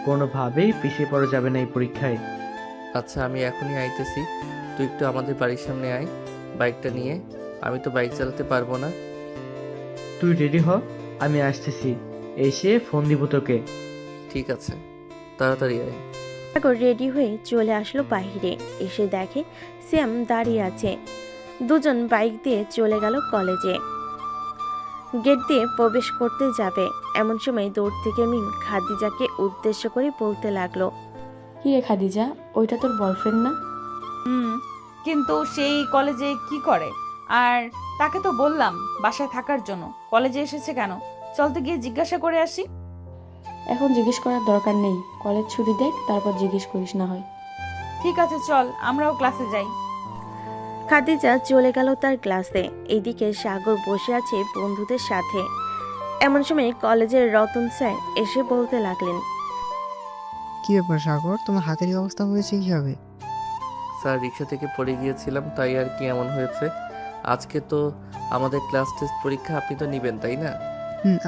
কোনোভাবেই পিছিয়ে পড়া যাবে না এই পরীক্ষায়। আচ্ছা আমি এখনই আইতেছি, তুই একটু আমাদের বাড়ির সামনে আয় বাইকটা নিয়ে। আমি তো বাইক চালাতে পারবো না। তুই রেডি হ, আমি আসতেছি, এসে ফোন দিব তোকে। ঠিক আছে, তাড়াতাড়ি আয়। সাগর রেডি হয়ে চলে আসলো বাইরে, এসে দেখে শ্যাম দাঁড়িয়ে আছে। দুজন বাইক দিয়ে চলে গেল কলেজে। গেট দিয়ে প্রবেশ করতে যাবে, এমন সময় দূর থেকে মিম খাদিজাকে উদ্দেশ্য করে বলতে লাগলো, কি রে খাদিজা, ওইটা তোর বয়ফ্রেন্ড না? কিন্তু সেই কলেজে কি করে? আর তাকে তো বললাম বাসায় থাকার জন্য, কলেজে এসেছে কেন? চলতে গিয়ে জিজ্ঞাসা করে আসি। এখন জিজ্ঞেস করার দরকার নেই, কলেজ ছুটি দেখ, তারপর জিজ্ঞেস করিস না হয়। ঠিক আছে চল, আমরাও ক্লাসে যাই। খাদিজা চলে গেল তার ক্লাসে। এইদিকে সাগর বসে আছে বন্ধুদের সাথে। এমন সময় কলেজের রতন স্যার এসে বলতে লাগলেন, কি ব্যাপার সাগর, তোমার হাতের এই অবস্থা হয়েছে কিভাবে? স্যার রিক্সা থেকে পড়ে গিয়েছিলাম, তাই আর কি এমন হয়েছে। আজকে তো আমাদের ক্লাস টেস্ট পরীক্ষা, আপনি তো নেবেন তাই না?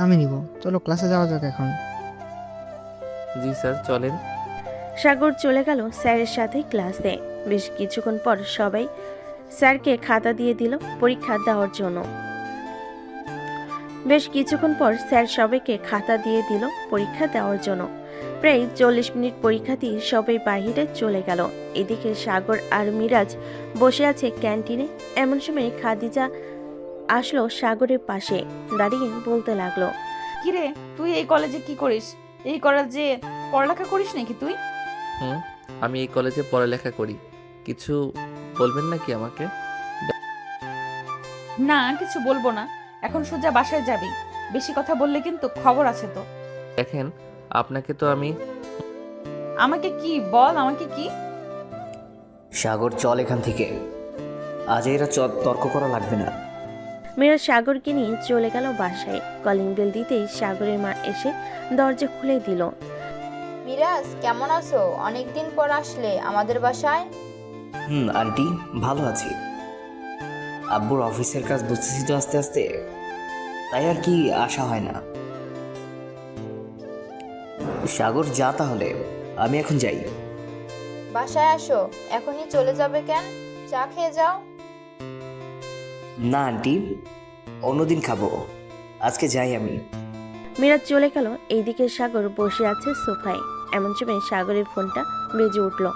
আমি নিব, চলো ক্লাসে যাওয়া যাক এখন। জি স্যার চলেন। সাগর চলে গেল স্যারের সাথে ক্লাসে। বেশ কিছুক্ষণ পর সবাই স্যারকে খাতা দিয়ে দিল পরীক্ষা দেওয়ার জন্য। প্রায় 40 মিনিট পরীক্ষা দিয়ে সবাই বাহিরে চলে গেল। এদিকে সাগর আর মিরাজ বসে আছে ক্যান্টিনে। এমন সময় খাদিজা আসলো সাগরের পাশে, দাঁড়িয়ে বলতে লাগলো, কিরে তুই এই কলেজে কি করিস? এই কলেজে পড়ালেখা করিস নাকি তুই? আমি এই কলেজে পড়ালেখা করি, কিছু বলবেন নাকি আমাকে? না কিছু বলবো না, এখন সোজা বাসায় যাবি। বেশি কথা বললে কিন্তু খবর আছে তো। দেখেন আপনাকে তো আমি। আমাকে কি বল, আমাকে কি? সাগর চল এখান থেকে, আজ এরা তর্ক করা লাগবে না। মিরাজ সাগরকে নিয়ে চলে গেল বাসায়। কলিং বেল দিতেই সাগরের মা এসে দরজা খুলে দিল। মিরাজ কেমন আছো? অনেকদিন পর আসলে আমাদের বাসায়। আন্টি ভালো আছি। আব্বুর অফিসের কাজ বুঝতেছি তো আস্তে আস্তে, তাই আর কি আসা হয় না। সাগর যা তাহলে, আমি এখন যাই। বাসায় আসো, এখনই চলে যাবে কেন? চা খেয়ে যাও। না আন্টি, অন্যদিন খাবো, আজকে যাই আমি। মিরাজ চলে গেল। এইদিকে সাগর বসে আছে সোফায়। এমন সময় সাগরের ফোনটা বেজে উঠল।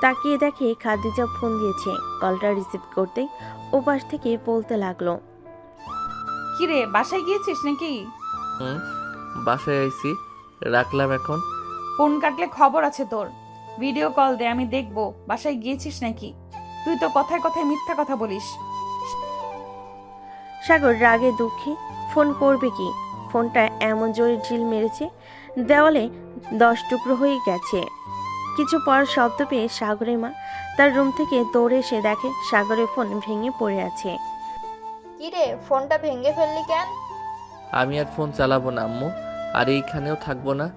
তাকিয়ে দেখে খাদিজা ফোন দিয়েছে। কলটা রিসিভ করতেই ওপাশ থেকে বলতে লাগলো, কিরে বাসায় গিয়েছিস নাকি? বাসায় আইছি, রাখলাম এখন। ফোন কাটলে খবর আছে তোর। ভিডিও কল দে, আমি দেখবো বাসায় গিয়েছিস নাকি। তুই তো কথায় কথায় মিথ্যা কথা বলিস। সাগর রাগে দুঃখে ফোন করবে কি, ফোনটা এমন জোরে ড্রিল মেরেছে, দেওয়ালে 10 টুকরো হয়ে গেছে। কিছু পর শব্দ পেয়ে সাগরের মা তার রুম থেকে দৌড়ে এসে দেখে সাগরের ফোন ভেঙে পড়ে আছে। কিরে ফোনটা ভেঙে ফেললি কেন? আমি আর ফোন চালাবো না আম্মু, আর এইখানেও থাকবো না।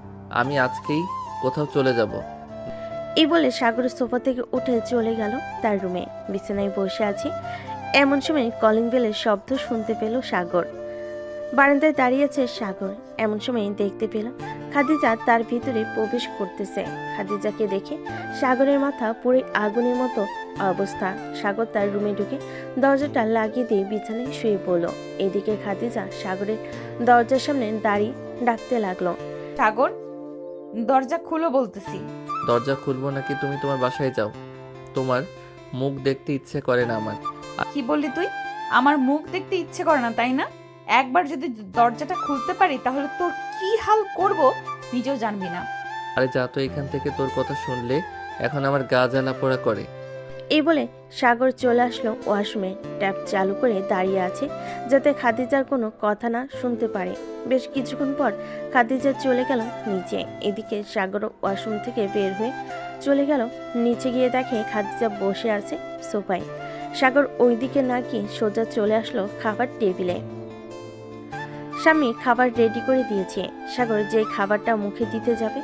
আমি আজকেই কোথাও চলে যাব। এই বলে সাগরের সোফা থেকে উঠে চলে গেল তার রুমে। বিছানায় বসে আছে। এমন সময় কলিং বেলের শব্দ শুনতে পেল সাগর। বারান্দায় দাঁড়িয়ে আছে সাগর। এমন সময় দেখতে পেল খাদিজা তার ভিতরে প্রবেশ করতেছে। খাদিজাকে দেখে সাগরের মাথা পুরো আগুনের মতো অবস্থা। সাগর তার রুমে ঢুকে দরজাটা লাগিয়ে দিয়ে বিছানায় শুয়ে পড়ল। এদিকে খাদিজা সাগরের দরজার সামনে দাঁড়িয়ে ডাকতে লাগলো, সাগর দরজা খুলো বলতেছি। দরজা খুলবো নাকি তুমি তোমার বাসায় যাও, তোমার মুখ দেখতে ইচ্ছে করে না আমার। কি বললি তুই? আমার মুখ দেখতে ইচ্ছে করে না তাই না? একবার যদি দরজাটা খুলতে পারি তাহলে তোর কি হাল করব নিজেও জানবি না। আরে যা তো এখান থেকে, তোর কথা শুনলে এখন আমার গা জ্বালা পোড়া করে। এই বলে সাগর চলে আসলো ওয়াশরুমে। ট্যাপ চালু করে দাঁড়িয়ে আছে যাতে খাদিজার কোনো কথা না শুনতে পারে। বেশ কিছুক্ষণ পর খাদিজা চলে গেল নিচে। এদিকে সাগর ওয়াশরুম থেকে বের হয়ে চলে গেল নিচে, গিয়ে দেখে খাদিজা বসে আছে সোফায়। সাগর ওইদিকে না গিয়ে সোজা চলে আসলো খাবার টেবিলে। স্বামী খাবার রেডি করে দিয়েছে। সাগর যেই খাবারটা মুখে দিতে যাবে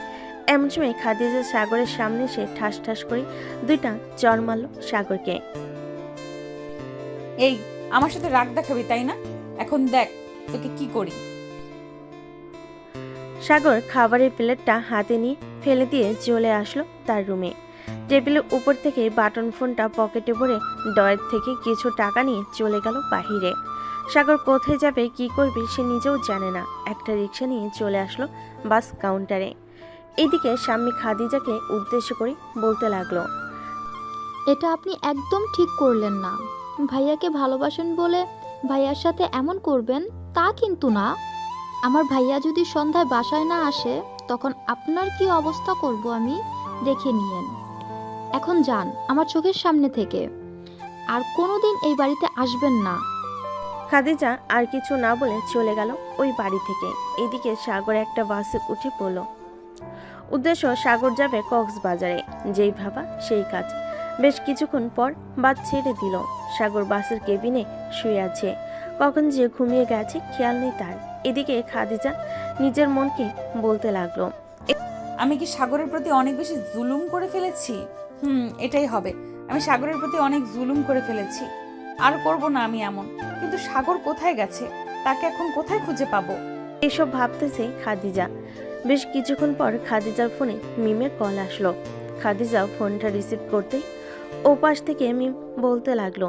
এমন সময় খাদিজা সাগরের সামনে এসে ঠাস ঠাস করে 2টা চর মারল সাগরকে। এই আমার সাথে রাগ দেখাবি তাই না? এখন দেখ তোকে কি করি। সাগর খাবারের প্লেটটা হাতে নিয়ে ফেলে দিয়ে চলে আসলো তার রুমে। টেবিলের উপর থেকে বাটন ফোনটা পকেটে ভরে ডয়ের থেকে কিছু টাকা নিয়ে চলে গেল বাহিরে। সাগর কোথায় যাবে কি করবে সে নিজেও জানে না। একটা রিক্সা নিয়ে চলে আসলো বাস কাউন্টারে। এদিকে স্বামী খাদিজাকে উদ্দেশ্য করে বলতে লাগলো, এটা আপনি একদম ঠিক করলেন না। ভাইয়াকে ভালোবাসেন বলে ভাইয়ার সাথে এমন করবেন তা কিন্তু না। আমার ভাইয়া যদি সন্ধ্যায় বাসায় না আসে তখন আপনার কি অবস্থা করব আমি দেখে নিয়েন। এখন যান আমার চোখের সামনে থেকে, আর কোনোদিন এই বাড়িতে আসবেন না। খাদিজা আর কিছু না বলে চলে গেল ওই বাড়ি থেকে। এদিকে সাগর একটা বাসে উঠে পড়ল। উদ্দেশ্য সাগর যাবে কক্সবাজারে। যেই ভাবা সেই কাজ। বেশ কিছুক্ষণ পর বাস ছেড়ে দিল। সাগর বাসের কেবিনে শুয়ে আছে। কখন যে ঘুমিয়ে গেছে খেয়াল নেই তার। এদিকে খাদিজা নিজের মনকে বলতে লাগলো, আমি কি সাগরের প্রতি অনেক বেশি জুলুম করে ফেলেছি? এটাই হবে। আমি সাগরের প্রতি অনেক জুলুম করে ফেলেছি। আর করব না আমি এমন। কিন্তু সাগর কোথায় গেছে? তাকে এখন কোথায় খুঁজে পাবো? এসব ভাবতেছে খাদিজা। বেশ কিছুক্ষণ পর খাদিজার ফোনে মিমের কল আসলো। খাদিজা ফোনটা রিসিভ করতেই ওপাশ থেকে মিম বলতে লাগলো,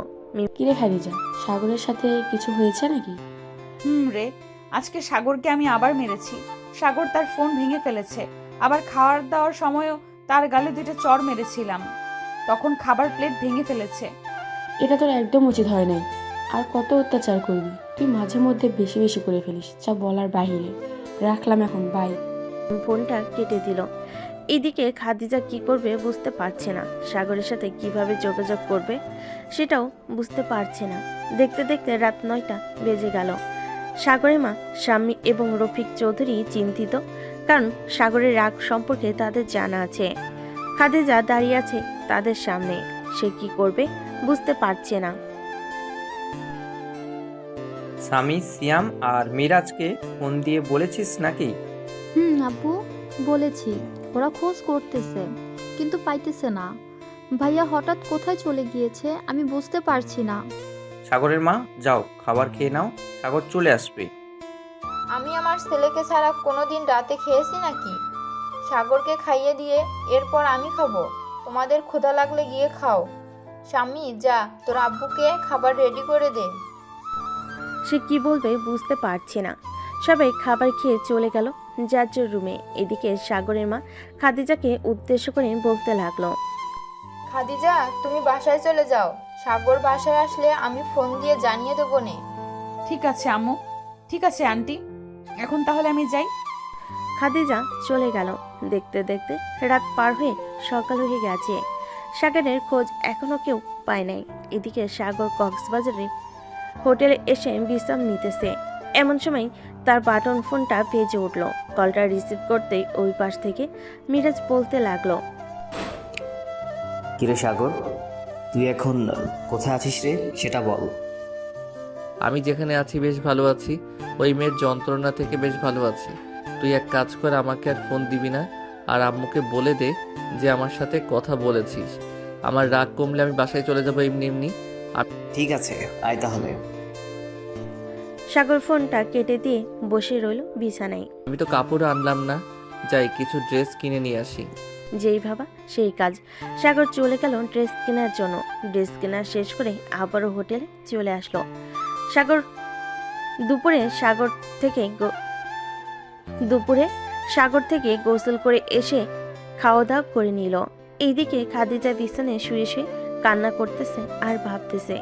কিরে খাদিজা, সাগরের সাথে কিছু হয়েছে নাকি? রে, আজকে সাগরকে আমি আবার মেরেছি। সাগর তার ফোন ভেঙে ফেলেছে। আবার খাওয়ার দাওয়ার সময়ও তার গালে 2টা চড় মেরেছিলাম, তখন খাবার প্লেট ভেঙে ফেলেছে। এটা তোর একদম উচিত হয় নাই। আর কত অত্যাচার করবি? তুই মাঝে মধ্যে বেশি বেশি করে ফেলিস, যা বলার বাহিরে। রাখলাম এখন, বাই। ফোনটা কেটে দিল। এদিকে খাদিজা কি করবে বুঝতে পারছে না। সাগরের সাথে কিভাবে যোগাযোগ করবে সেটাও বুঝতে পারছে না। দেখতে দেখতে রাত 9টা বেজে গেল। সাগরের মা, স্বামী এবং রফিক চৌধুরী চিন্তিত, কারণ সাগরের রাগ সম্পর্কে তাদের জানা আছে। খাদিজা দাঁড়িয়ে আছে তাদের সামনে। সে কি করবে বুঝতে পারছে না। স্বামী সিয়াম আর মিরাজকে ফোন দিয়ে বলেছিস নাকি? আব্বু বলেছি, ওরা খোঁজ করতেছে কিন্তু পাইতেছে না। ভাইয়া হঠাৎ কোথায় চলে গিয়েছে আমি বুঝতে পারছি না। সাগরের মা, যাও খাবার খেয়ে নাও, সাগর চলে আসবে। আমি আমার ছেলেকে ছাড়া কোনোদিন রাতে খেয়েছি নাকি? সাগরকে খাইয়ে দিয়ে এরপর আমি খাবো। তোমাদের ক্ষুধা লাগলে গিয়ে খাও। স্বামী যা, তোর আব্বুকে খাবার রেডি করে দে। সে কি বলবে বুঝতে পারছে না। সবাই খাবার খেয়ে চলে গেল যার যার রুমে। এদিকে সাগরের মা খাদিজাকে উদ্দেশ্য করে বলতে লাগলো, খাদিজা তুমি বাসায় চলে যাও। সাগর বাসায় আসলে আমি ফোন দিয়ে জানিয়ে দেবো নে। ঠিক আছে আম্মু, ঠিক আছে আন্টি, এখন তাহলে আমি যাই। খাদিজা চলে গেল। দেখতে দেখতে রাত পার হয়ে সকাল হয়ে গেছে। সাগরের খোঁজ এখনো কেউ পায় নাই। এদিকে সাগর কক্সবাজারে হোটেলে এসে বিশ্রাম নিতেছে। এমন সময় তার বাটন ফোনটা বেজে উঠল। কলটা রিসিভ করতেই ওই পাশ থেকে মিরাজ বলতে লাগলো, কিরে সাগর, তুই এখন কোথায় আছিস রে, সেটা বল। আমি যেখানে আছি বেশ ভালো আছি। ওই মেয়ের যন্ত্রণা থেকে বেশ ভালো আছি। তুই এক কাজ কর, আমাকে আর ফোন দিবি না। আর আম্মুকে বলে দে যে আমার সাথে কথা বলেছিস। আমার রাগ কমলে আমি বাসায় চলে যাবো এমনি এমনি। ঠিক আছে, আয় তাহলে। সাগর ফোনটা কেটে দিয়ে বসে রইল বিছানায়। আমি তো কাপড় আনলাম না, যাই কিছু ড্রেস কিনে নিয়ে আসি। যেই ভাবা সেই কাজ। সাগর চলে গেল ড্রেস কেনার জন্য। ড্রেস কেনা শেষ করে আবারও হোটেলে চলে আসলো। দুপুরে সাগর থেকে গোসল করে এসে খাওয়া দাওয়া করে নিল। এইদিকে খাদিজা বিছানায় শুয়ে শুয়ে কান্না করতেছে আর ভাবতেছে,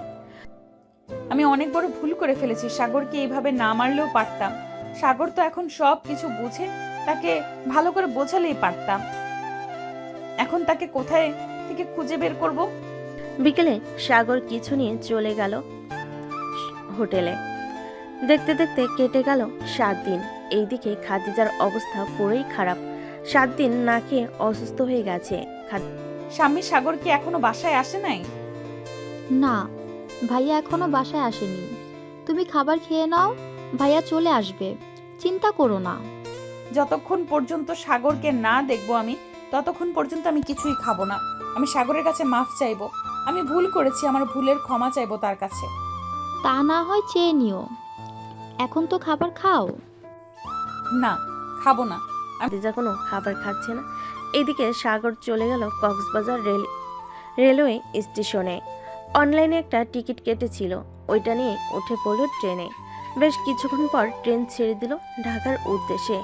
আমি অনেক বড় ভুল করে ফেলেছি। সাগরকে এইভাবে না মারলেও পারতাম। সাগর তো এখন সব কিছু বুঝে, তাকে ভালো করে বোঝালেই পারতাম। এখন তাকে কোথায় থেকে খুঁজে বের করব? বিকেলে সাগর কিছু নিয়ে চলে গেল হোটেলে। দেখতে দেখতে কেটে গেল 7 দিন। এইদিকে খাদিজার অবস্থা পুরোই খারাপ। 7 দিন না খেয়ে অসুস্থ হয়ে গেছে। স্বামী সাগর কি এখনো বাসায় আসে নাই? না, ভাইয়া এখনো বাসায় আসেনি। তুমি খাবার খেয়ে নাও, ভাইয়া চলে আসবে, চিন্তা করো না। যতক্ষণ পর্যন্ত সাগরকে না দেখবো আমি, ততক্ষণ পর্যন্ত আমি কিছুই খাবো না। আমি সাগরের কাছে মাফ চাইবো। আমি ভুল করেছি, আমার ভুলের ক্ষমা চাইবো তার কাছে। তা না হয় চেয়ে নিও, এখন তো খাবার খাও। না, খাবো না। খাদিজা কোনো খাবার খাচ্ছে না। এইদিকে সাগর চলে গেল কক্সবাজার রেলওয়ে স্টেশনে। অনলাইনে একটা টিকিট কেটেছিল, ওইটা নিয়ে উঠে পড়ল ট্রেনে। বেশ কিছুক্ষণ পর ট্রেন ছেড়ে দিল ঢাকার উদ্দেশ্যে।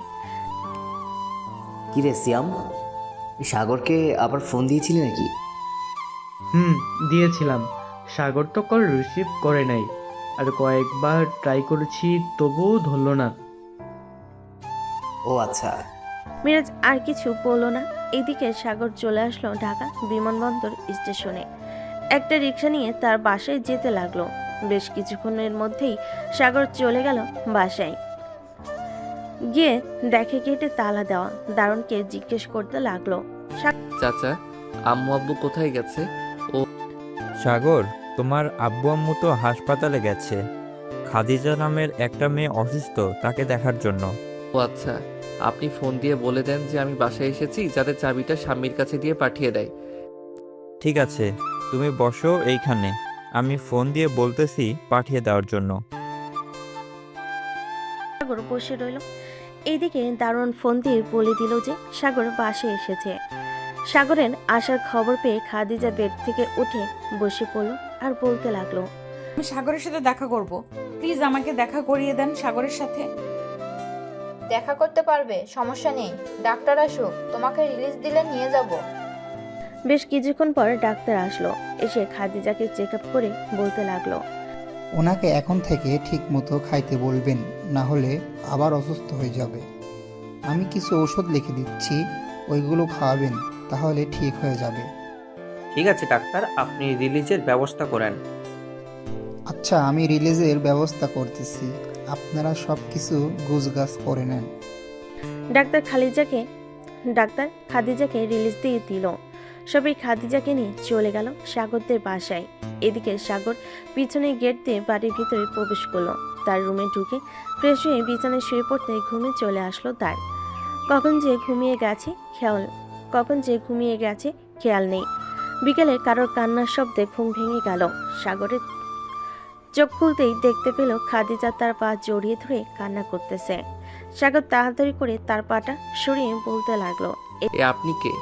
কিরে সিয়াম, সাগরকে আবার ফোন দিয়েছিলি নাকি? দিয়েছিলাম। সাগর তো কল রিসিভ করে নাই, আর কয়েকবার ট্রাই করেছি তবুও ধরল না। ও আচ্ছা। মিরাজ আর কিছু বলল না। এদিকে সাগর চলে আসলো ঢাকা বিমানবন্দর স্টেশনে। একটা রিক্সা নিয়ে তার বাসায় যেতে লাগলো। বেশ কিছুক্ষণের মধ্যেই সাগর চলে গেল বাসায়। গিয়ে দেখে গেটে তালা দেওয়া। দারুণকে জিজ্ঞেস করতে লাগলো, চাচা, আম্মু আব্বু কোথায় গেছে? সাগর, তোমার আব্বু আম্মু তো হাসপাতালে গেছে। খাদিজা নামের একটা মেয়ে অসুস্থ, তাকে দেখার জন্য। ও আচ্ছা, আপনি ফোন দিয়ে বলে দেন যে আমি বাসায় এসেছি, যাতে চাবিটা স্বামীর কাছে দিয়ে পাঠিয়ে দেয়। ঠিক আছে, তুমি বসো এইখানে, আমি ফোন দিয়ে বলতেছি পাঠিয়ে দেওয়ার জন্য। সাগর বসে রইল। এইদিকে দারুণ ফোন দিয়ে বলে দিল যে সাগর বাসে এসেছে। সাগরের আসার খবর পেয়ে খাদিজা বেড থেকে উঠে বসে পড়ল আর বলতে লাগলো, আমি সাগরের সাথে দেখা করব। প্লিজ আমাকে দেখা করিয়ে দেন সাগরের সাথে। দেখা করতে পারবে, সমস্যা নেই। ডাক্তার আসুক, তোমাকে রিলিজ দিলে নিয়ে যাব। বেশ কিছুক্ষণ পর ডাক্তার আসলো। এসে খাদিজাকে চেক আপ করে বলতে লাগলো, ওনাকে এখন থেকে ঠিক মতো খাইতে বলবেন, না হলে আবার অসুস্থ হয়ে যাবে। আমি কিছু ওষুধ লিখে দিচ্ছি, ওইগুলো খাওয়াবেন, তাহলে ঠিক হয়ে যাবে। ঠিক আছে ডাক্তার, আপনি রিলিজের ব্যবস্থা করেন। আচ্ছা, আমি রিলিজের ব্যবস্থা করতেছি, আপনারা সব কিছু গুছগাছ করে নেন। ডাক্তার খাদিজাকে রিলিজ দিয়ে দিল। সবাই খাদিজাকে নিয়ে চলে গেল সাগরদের বাসায়। এদিকে সাগর পিছনে গেট দিয়ে বাড়ির ভিতরে প্রবেশ করলো। তার রুমে ঢুকে ফ্রেশ হয়ে বিছানায় শুয়ে পড়তে ঘুমে চলে আসলো তার। কখন যে ঘুমিয়ে গেছে খেয়াল নেই। বিকেলে কারোর কান্নার শব্দে ঘুম ভেঙে গেল সাগরের। চোখ খুলতেই দেখতে পেল খাদিজা তার পা জড়িয়ে ধরে কান্না করতেছে। সাগর তাড়াতাড়ি করে তার পাটা সরিয়ে বলতে লাগলো, এ আপনি কে?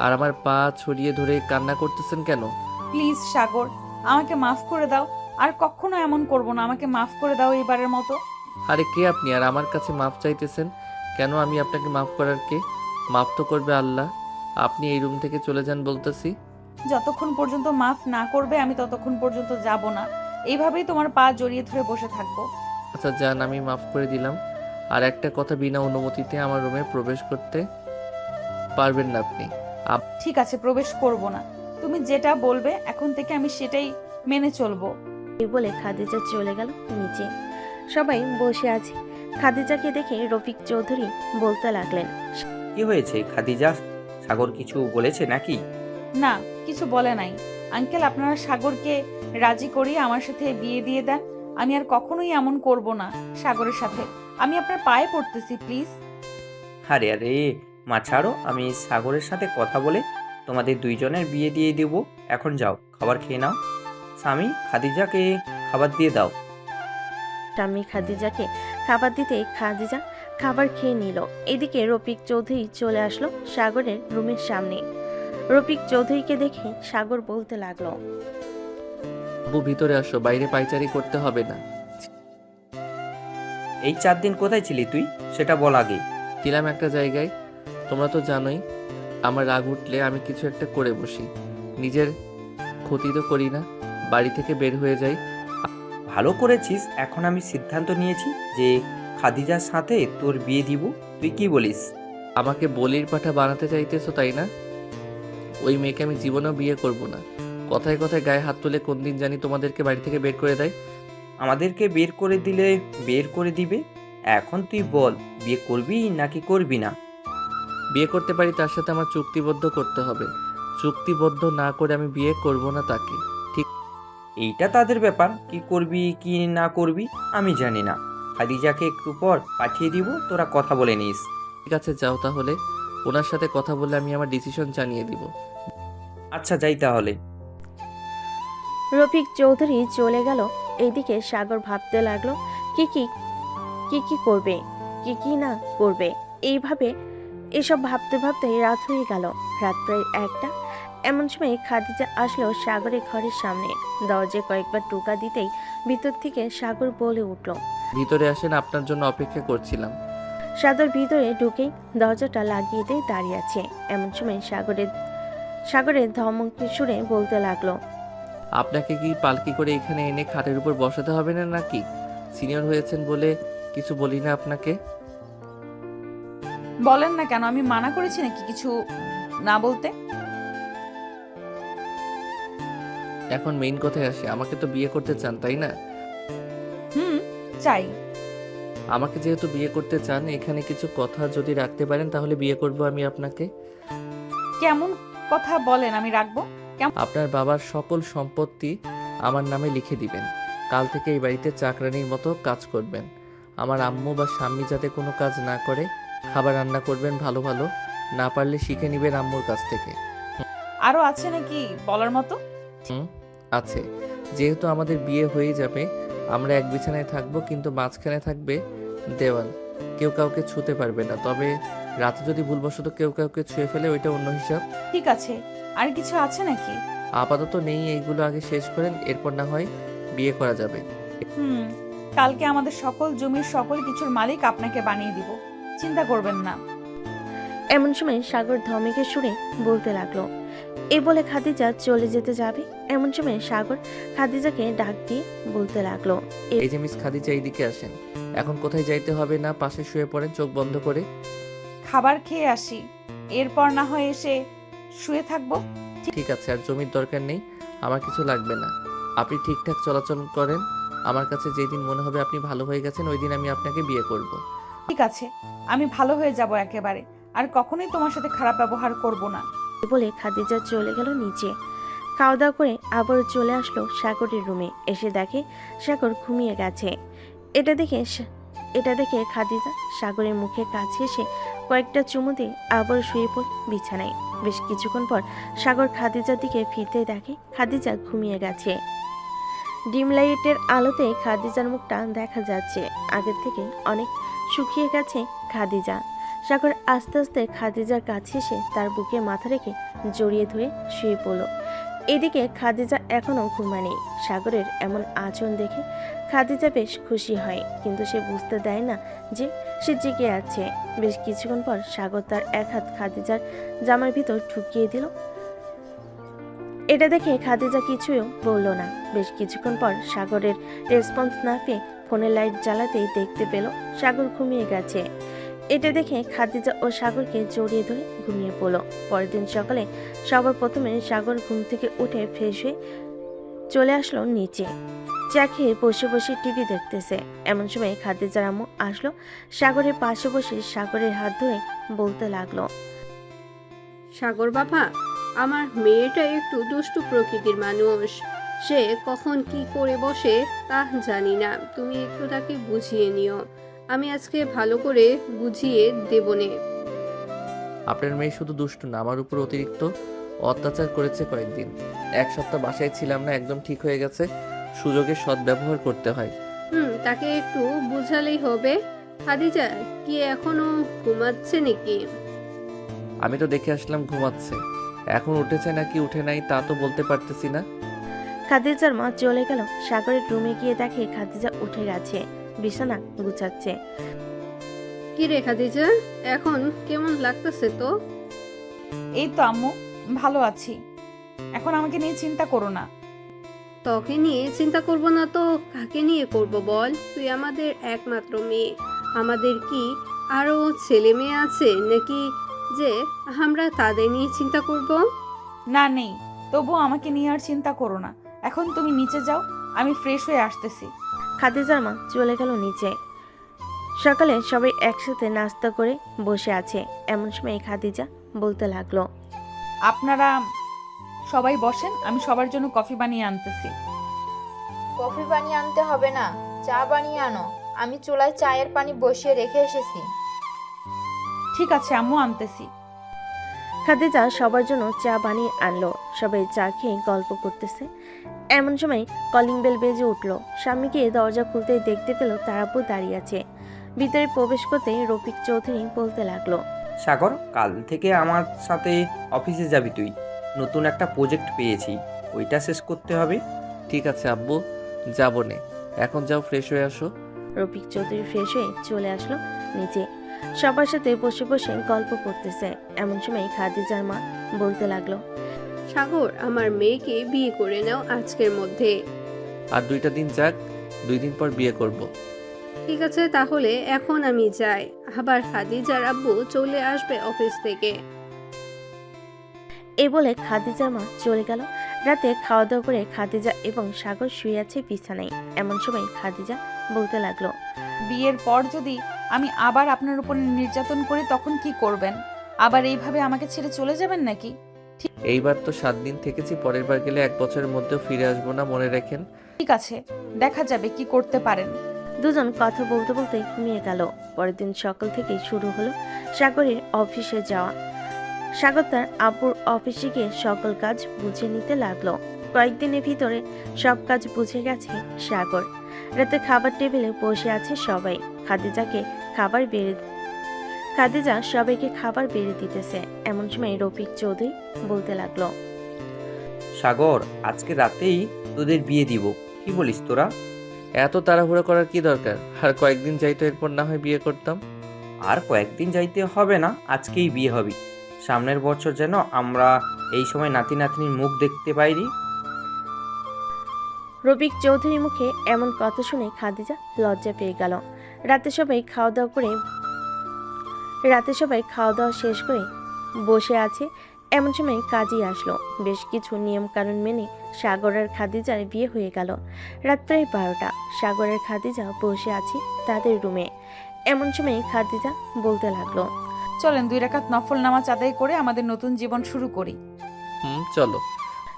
আর আমার পা ছড়িয়ে ধরে কান্না করতেছেন কেন? প্লিজ সাগর, আমাকে মাফ করে দাও। আর কখনো এমন করব না, আমাকে মাফ করে দাও এবারের মতো। আরে কে আপনি আর আমার কাছে মাফ চাইতেছেন কেন? আমি আপনাকে মাফ করার কে? মাফ তো করবে আল্লাহ। আপনি এই রুম থেকে চলে যান বলতেছি। যতক্ষণ পর্যন্ত মাফ না করবে আমি ততক্ষণ পর্যন্ত যাব না। এইভাবেই তোমার পা জড়িয়ে ধরে বসে থাকবো। আচ্ছা যান, আমি মাফ করে দিলাম। আর একটা কথা, বিনা অনুমতিতে আমার রুমে প্রবেশ করতে পারবেন না আপনি। ঠিক আছে, প্রবেশ করব না। তুমি যেটা বলবে এখন থেকে আমি সেটাই মেনে চলবো। এই বলে খাদিজা চলে গেল নিচে। সবাই বসে আছে। খাদিজাকে দেখে রফিক চৌধুরী বলতে লাগলেন, কি হয়েছে খাদিজা? সাগর কিছু বলেছে নাকি? না, কিছু বলে নাই আঙ্কেল। আপনারা সাগরকে রাজি করিয়ে আমার সাথে বিয়ে দিয়ে দেন। আমি আর কখনোই এমন করব না সাগরের সাথে। আমি আপনার পায়ে পড়তেছি, প্লিজ। আরে আরে মা ছাড়ো, আমি সাগরের সাথে কথা বলে তোমাদের দুইজনের বিয়ে দিয়ে দেব। এখন যাও, খাবার খেয়ে নাও। স্বামী, খাদিজাকে খাবার দিয়ে দাও। স্বামী খাদিজাকে খাবার দিতে খাদিজা খাবার খেয়ে নিল। এদিকে রফিক চৌধুরী চলে আসলো সাগরের রুমের সামনে। রফিক চৌধুরীকে দেখে সাগর বলতে লাগলো, আব্বু ভিতরে আসো, বাইরে পায়চারি করতে হবে না। এই 4 দিন কোথায় ছিলি তুই, সেটা বল আগে। ছিলাম একটা জায়গায়। তোমরা তো জানোই, আমার রাগ উঠলে আমি কিছু একটা করে বসি। নিজের ক্ষতি তো করি না, বাড়ি থেকে বের হয়ে যাই। ভালো করেছিস। এখন আমি সিদ্ধান্ত নিয়েছি যে খাদিজার সাথে তোর বিয়ে দিব। তুই কি বলিস? আমাকে বলির পাঠা বানাতে চাইতেছো তাই না? ওই মেয়েকে আমি জীবনেও বিয়ে করব না। কথায় কথায় গায়ে হাত তুলে কোন দিন জানি তোমাদেরকে বাড়ি থেকে বের করে দেয়। আমাদেরকে বের করে দিলে বের করে দিবে। এখন তুই বল, বিয়ে করবি নাকি করবি না? বিয়ে করতে পারি, তার সাথে আমার চুক্তিবদ্ধ করতে হবে। চুক্তিবদ্ধ না করে আমি বিয়ে করব না তাকে। ঠিক এইটা তাদের ব্যাপার, কি করবি কি না করবি আমি জানি না। খাদিজাকে একটু পর পাঠিয়ে দিব, তোরা কথা বলে নিস। ঠিক আছে, যাও তাহলে। ওনার সাথে কথা বলে আমি আমার ডিসিশন জানিয়ে দিব। আচ্ছা যাই তাহলে। রফিক চৌধুরী চলে গেল। এইদিকে সাগর ভাবতে লাগলো কি কি কি কি করবে, কি কি না করবে। এইভাবে এসব ভাবতে ভাবতে রাত হয়ে গেল। রাত প্রায় 1টা। এমন সময় খাদিজা আসলো সাগরের ঘরের সামনে। দরজায় কয়েকবার টোকা দিতেই ভিতর থেকে সাগর বলে উঠল, ভিতরে আসেন, আপনার জন্য অপেক্ষা করছিলাম। সাগর ভিতরে ঢুকেই দরজাটা লাগিয়ে দিয়ে দাঁড়িয়ে আছে। এমন সময় সাগরের ধমক সুরে বলতে লাগলো, আপনাকে কি পালকি করে এখানে এনে খাটের উপর বসাতে হবে না নাকি? সিনিয়র হয়েছেন বলে কিছু বলি না আপনাকে? বলেন না কেন, আমি মানা করেছি নাকি কিছু না বলতে? এখন মেইন কথায় আসে, আমাকে তো বিয়ে করতে চান তাই না? চাই। আমাকে যেহেতু বিয়ে করতে চান, এখানে কিছু কথা যদি রাখতে পারেন তাহলে বিয়ে করব আমি আপনাকে। কেমন কথা বলেন আমি রাখবো? আপনার বাবার সকল সম্পত্তি আমার নামে লিখে দিবেন। কাল থেকে এই বাড়িতে চাকরানির মতো কাজ করবেন। আমার আম্মু বা স্বামী যাতে কোনো কাজ না করে, খাবার রান্না করবেন ভালো ভালো, না পারলে শিখে নেবেন আম্মুর কাছ থেকে। আরো আছে নাকি বলার মতো? আছে। যেহেতু আমাদের বিয়ে হয়ে যাবে, আমরা এক বিছানায় থাকবো, কিন্তু মাঝখানে থাকবে দেওয়াল। কেউ কাউকে ছুঁতে পারবে না। তবে রাতে যদি ভুলবশত কেউ কাউকে ছুঁয়ে ফেলে ওইটা অন্য হিসাব। ঠিক আছে, আর কিছু আছে নাকি? আপাতত নেই, এইগুলো আগে শেষ করেন, এরপর না হয় বিয়ে করা যাবে। কালকে আমাদের সকল জমির সকল কিছুর মালিক আপনাকে বানিয়ে দিব, চিন্তা করবেন না। এমন সময় সাগর ধমকে সুরে বলতে লাগলো। এই বলে খাদিজা চলে যেতে যাবে। এমন সময় সাগর খাদিজাকে ডাক দিয়ে বলতে লাগলো, এই যে মিস খাদিজা, এইদিকে আসেন। এখন কোথায় যাইতে হবে না, পাশে শুয়ে পড়েন চোখ বন্ধ করে। খাবার খেয়ে আসি, এরপর না হয় এসে শুয়ে থাকবো। ঠিক আছে, আর জমির দরকার নেই, আমার কিছু লাগবে না। আপনি ঠিকঠাক চলাচল করেন। আমার কাছে যেদিন মনে হবে আপনি ভালো হয়ে গেছেন, ওই দিন আমি আপনাকে বিয়ে করব। ঠিক আছে, আমি ভালো হয়ে যাব একেবারে, আর কখনোই তোমার সাথে খারাপ ব্যবহার করব না। বলে খাদিজা চলে গেল নিচে। খাওয়া দাওয়া করে আবার চলে আসলো সাগরের রুমে। এসে দেখে সাগর ঘুমিয়ে গেছে। এটা দেখে খাদিজা সাগরের মুখে কাছে এসে কয়েকটা চুমু দিয়ে আবার শুয়ে পড়ে বিছানায়। বেশ কিছুক্ষণ পর সাগর খাদিজার দিকে ফিরতে দেখে খাদিজা ঘুমিয়ে গেছে। ডিম লাইটের আলোতে খাদিজার মুখটা দেখা যাচ্ছে। আগের থেকে অনেক শুকিয়ে গেছে খাদিজা। সাগর আস্তে আস্তে খাদিজার কাছে এসে তার বুকে মাথা রেখে জড়িয়ে ধরে শুয়ে পড়ল। এদিকে খাদিজা এখনো ঘুমায়নি। সাগরের এমন আচরণ দেখে খাদিজা বেশ খুশি হয়, কিন্তু সে বুঝতে দেয় না যে সে জেগে আছে। বেশ কিছুক্ষণ পর সাগর তার এক হাত খাদিজার জামার ভিতর ঢুকিয়ে দিল। এটা দেখে খাদিজা কিছুই বলল না। বেশ কিছুক্ষণ পর সাগরের রেসপন্স না পেয়ে ফোনের লাইট জ্বালাতেই দেখতে পেল সাগর ঘুমিয়ে গেছে। এটা দেখে খাদিজা ও সাগরকে জড়িয়ে ধরে ঘুমিয়ে পড়ল। পরের দিন সকালে সবার প্রথমে সাগর ঘুম থেকে উঠে ফ্রেশ হয়ে চলে আসলো নিচে। চা খেয়ে বসে বসে টিভি দেখতেছে। এমন সময় খাদিজার আম্মু আসলো। সাগরের পাশে বসে সাগরের হাত ধরে বলতে লাগলো, সাগর বাবা, আমার মেয়েটা একটু দুষ্টু প্রকৃতির মানুষ। সে কখন কি করে বসে তা জানি না, তুমি একটু তাকে বুঝিয়ে নিও। আমি আজকে ভালো করে বুঝিয়ে দেবনে। আপনার মেয়ে শুধু দুষ্টু না, আমার উপর অতিরিক্ত অত্যাচার করেছে কয়েকদিন। এক সপ্তাহ বাসায় ছিলাম না, একদম ঠিক হয়ে গেছে। সুযোগের সদ্ব্যবহার করতে হয়। তাকে একটু বুঝালেই হবে। খাদিজা কি এখনো ঘুমাচ্ছে নাকি? আমি তো দেখে আসলাম ঘুমাচ্ছে। এখন উঠেছে নাকি উঠে নাই তা তো বলতে পারতেছি না। খাদিজার মা চলে গেল। সাগরের রুমে গিয়ে দেখে খাদিজা উঠে গেছে, বিছানা গুছাচ্ছে। কি রে খাদিজা, এখন কেমন লাগতেছে তো? এই তো আম্মু, ভালো আছি। এখন আমাকে নিয়ে চিন্তা করো না। তোকে নিয়ে চিন্তা করব না তো কাকে নিয়ে করব বল? তুই আমাদের একমাত্র মেয়ে। আমাদের কি আরো ছেলে মেয়ে আছে নাকি যে আমরা তাদের নিয়ে চিন্তা করব? না নেই, তবুও আমাকে নিয়ে আর চিন্তা করো না। এখন তুমি নিচে যাও, আমি ফ্রেশ হয়ে আসতেছি। খাদিজার মা চলে গেল নিচে। সকালে সবাই একসাথে নাস্তা করে বসে আছে, এমন সময় খাদিজা বলতে লাগলো, আপনারা সবাই বসেন, আমি সবার জন্য কফি বানিয়ে আনতেছি। কফি বানিয়ে আনতে হবে না, চা বানিয়ে আনো। আমি চুলায় চায়ের পানি বসিয়ে রেখে এসেছি। ঠিক আছে আম্মু, আনতেছি। খাদিজা সবার জন্য চা বানিয়ে আনলো। সবাই চা খেয়ে গল্প করতেছে, এমন সময় কলিং বেল বেজে উঠলো। স্বামীকে দরজা খুলতেই দেখতে পেল তার আব্বু দাঁড়িয়ে আছে। ভিতরে প্রবেশ করতেই রফিক চৌধুরী বলতে লাগলো, সাগর, কাল থেকে আমার সাথে অফিসে যাবি তুই। নতুন একটা প্রজেক্ট পেয়েছি, ওইটা শেষ করতে হবে। ঠিক আছে আব্বু, যাবো নে। এখন যাও, ফ্রেশ হয়ে আসো। রফিক চৌধুরী ফ্রেশ হয়ে চলে আসলো নিচে। সবার সাথে বসে বসে গল্প করতেছে, এমন সময় খাদিজার মা বলতে লাগলো, সাগর, আমার মেয়েকে বিয়ে করে নাও আজকের মধ্যে। আর 2টা দিন যাক, 2 দিন পর বিয়ে করব। ঠিক আছে, তাহলে এখন আমি যাই। আবার খাদিজার আব্বু চলে আসবে অফিস থেকে। এই বলে খাদিজার মা চলে গেল। রাতে খাওয়া দাওয়া করে খাদিজা এবং সাগর শুয়ে আছে বিছানায়। এমন সময় খাদিজা বলতে লাগলো, বিয়ের পর যদি আমি আবার আপনার উপর নির্যাতন করি তখন কি করবেন? আবার এইভাবে আমাকে ছেড়ে চলে যাবেন নাকি? এইবার তো 7 দিন থেকেছি, পরের বার গেলে 1 বছরের মধ্যেও ফিরে আসবো না, মনে রাখেন। ঠিক আছে, দেখা যাবে কি করতে পারেন। দুজন কথা বলতে বলতে ঘুমিয়ে গেল। পরের দিন সকাল থেকেই শুরু হলো সাগরের অফিসে যাওয়া। সাগর তার আব্বুর অফিসে গিয়ে সকল কাজ বুঝে নিতে লাগলো। কয়েকদিনের ভিতরে সব কাজ বুঝে গেছে সাগর। রাতে খাবার টেবিলে বসে আছে সবাই। খাদিজা সবাইকে খাবার বেড়ে দিতেছে। এমন সময় রফিক চৌধুরী বলতে লাগলো, সাগর, আজকে রাতেই তোদের বিয়ে দিব, কি বলিস তোরা? এত তাড়াহুড়ো করার কি দরকার? আর কয়েকদিন যাইতো, এরপর না হয় বিয়ে করতাম। আর কয়েকদিন যাইতে হবে না, আজকেই বিয়ে হবে। সামনের বছর যেন আমরা এই সময় নাতি নাতনির মুখ দেখতে পাইনি। রফিক চৌধুরীর মুখে এমন কথা শুনে খাদিজা লজ্জা পেয়ে গেল। রাতে সবাই খাওয়া দাওয়া শেষ করে বসে আছে। এমন সময় কাজী আসলো। বেশ কিছু নিয়ম কানুন মেনে সাগর আর খাদিজার বিয়ে হয়ে গেল। রাত প্রায় 12টা। সাগর আর খাদিজা বসে আছে তাদের রুমে। এমন সময় খাদিজা বলতে লাগলো, চলেন 2 রাকাত নফল নামাজ আদায় করে আমাদের নতুন জীবন শুরু করি। চলো।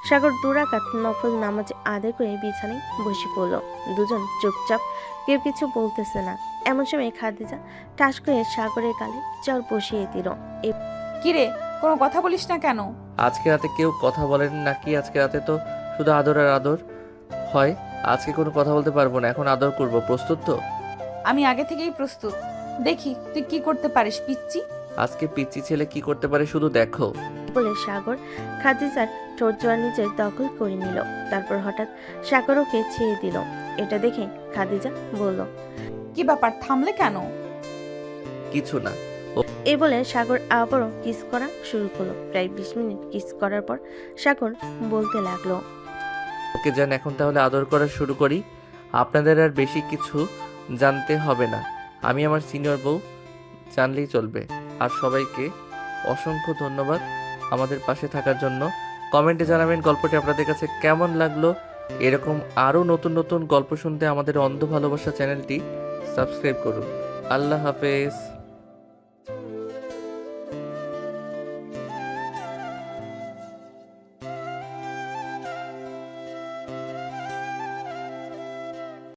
সাগর 2 রাকাত নফল নামাজ আদায় করে বিছানায় বসে পড়ল। দুজন চুপচাপ, কেউ কিছু বলতেছে না। এমন সময় খাদিজা ঠাস করে সাগরের গালে চর বসিয়ে দিল। কিরে, কোনো কথা বলিস না কেন? আজকে রাতে কেউ কথা বলেন নাকি? আজকে রাতে তো শুধু আদর আর আদর হয়। আজকে কোনো কথা বলতে পারবো না, এখন আদর করব। প্রস্তুত তো? আমি আগে থেকেই প্রস্তুত। দেখি তুই কি করতে পারিস পিচ্চি। আজকে পিচ্চি ছেলে কি করতে পারে শুধু দেখো। বলে সাগর খাদিজার ঠোঁট জোড়া নিজের দখল করে নিল। তারপর হঠাৎ সাগর ওকে ছেড়ে দিল। এটা দেখে খাদিজা বলল, কি ব্যাপার, থামলে কেন? কিছু না। এই বলে সাগর আবারও কিস করা শুরু করলো। প্রায় 20 মিনিট কিস করার পর সাগর বলতে লাগলো, ওকে যান, এখন তাহলে আদর করা শুরু করি। আপনাদের আর বেশি কিছু জানতে হবে না, আমি আমার সিনিয়র বউ, জানলেই চলবে। আর সবাইকে অসংখ্য ধন্যবাদ আমাদের পাশে থাকার জন্য। কমেন্টে জানাবেন গল্পটি আপনাদের কাছে কেমন লাগলো। এরকম আরও নতুন নতুন গল্প শুনতে আমাদের অন্ধ ভালোবাসা চ্যানেলটি সাবস্ক্রাইব করুন। আল্লাহ হাফেজ।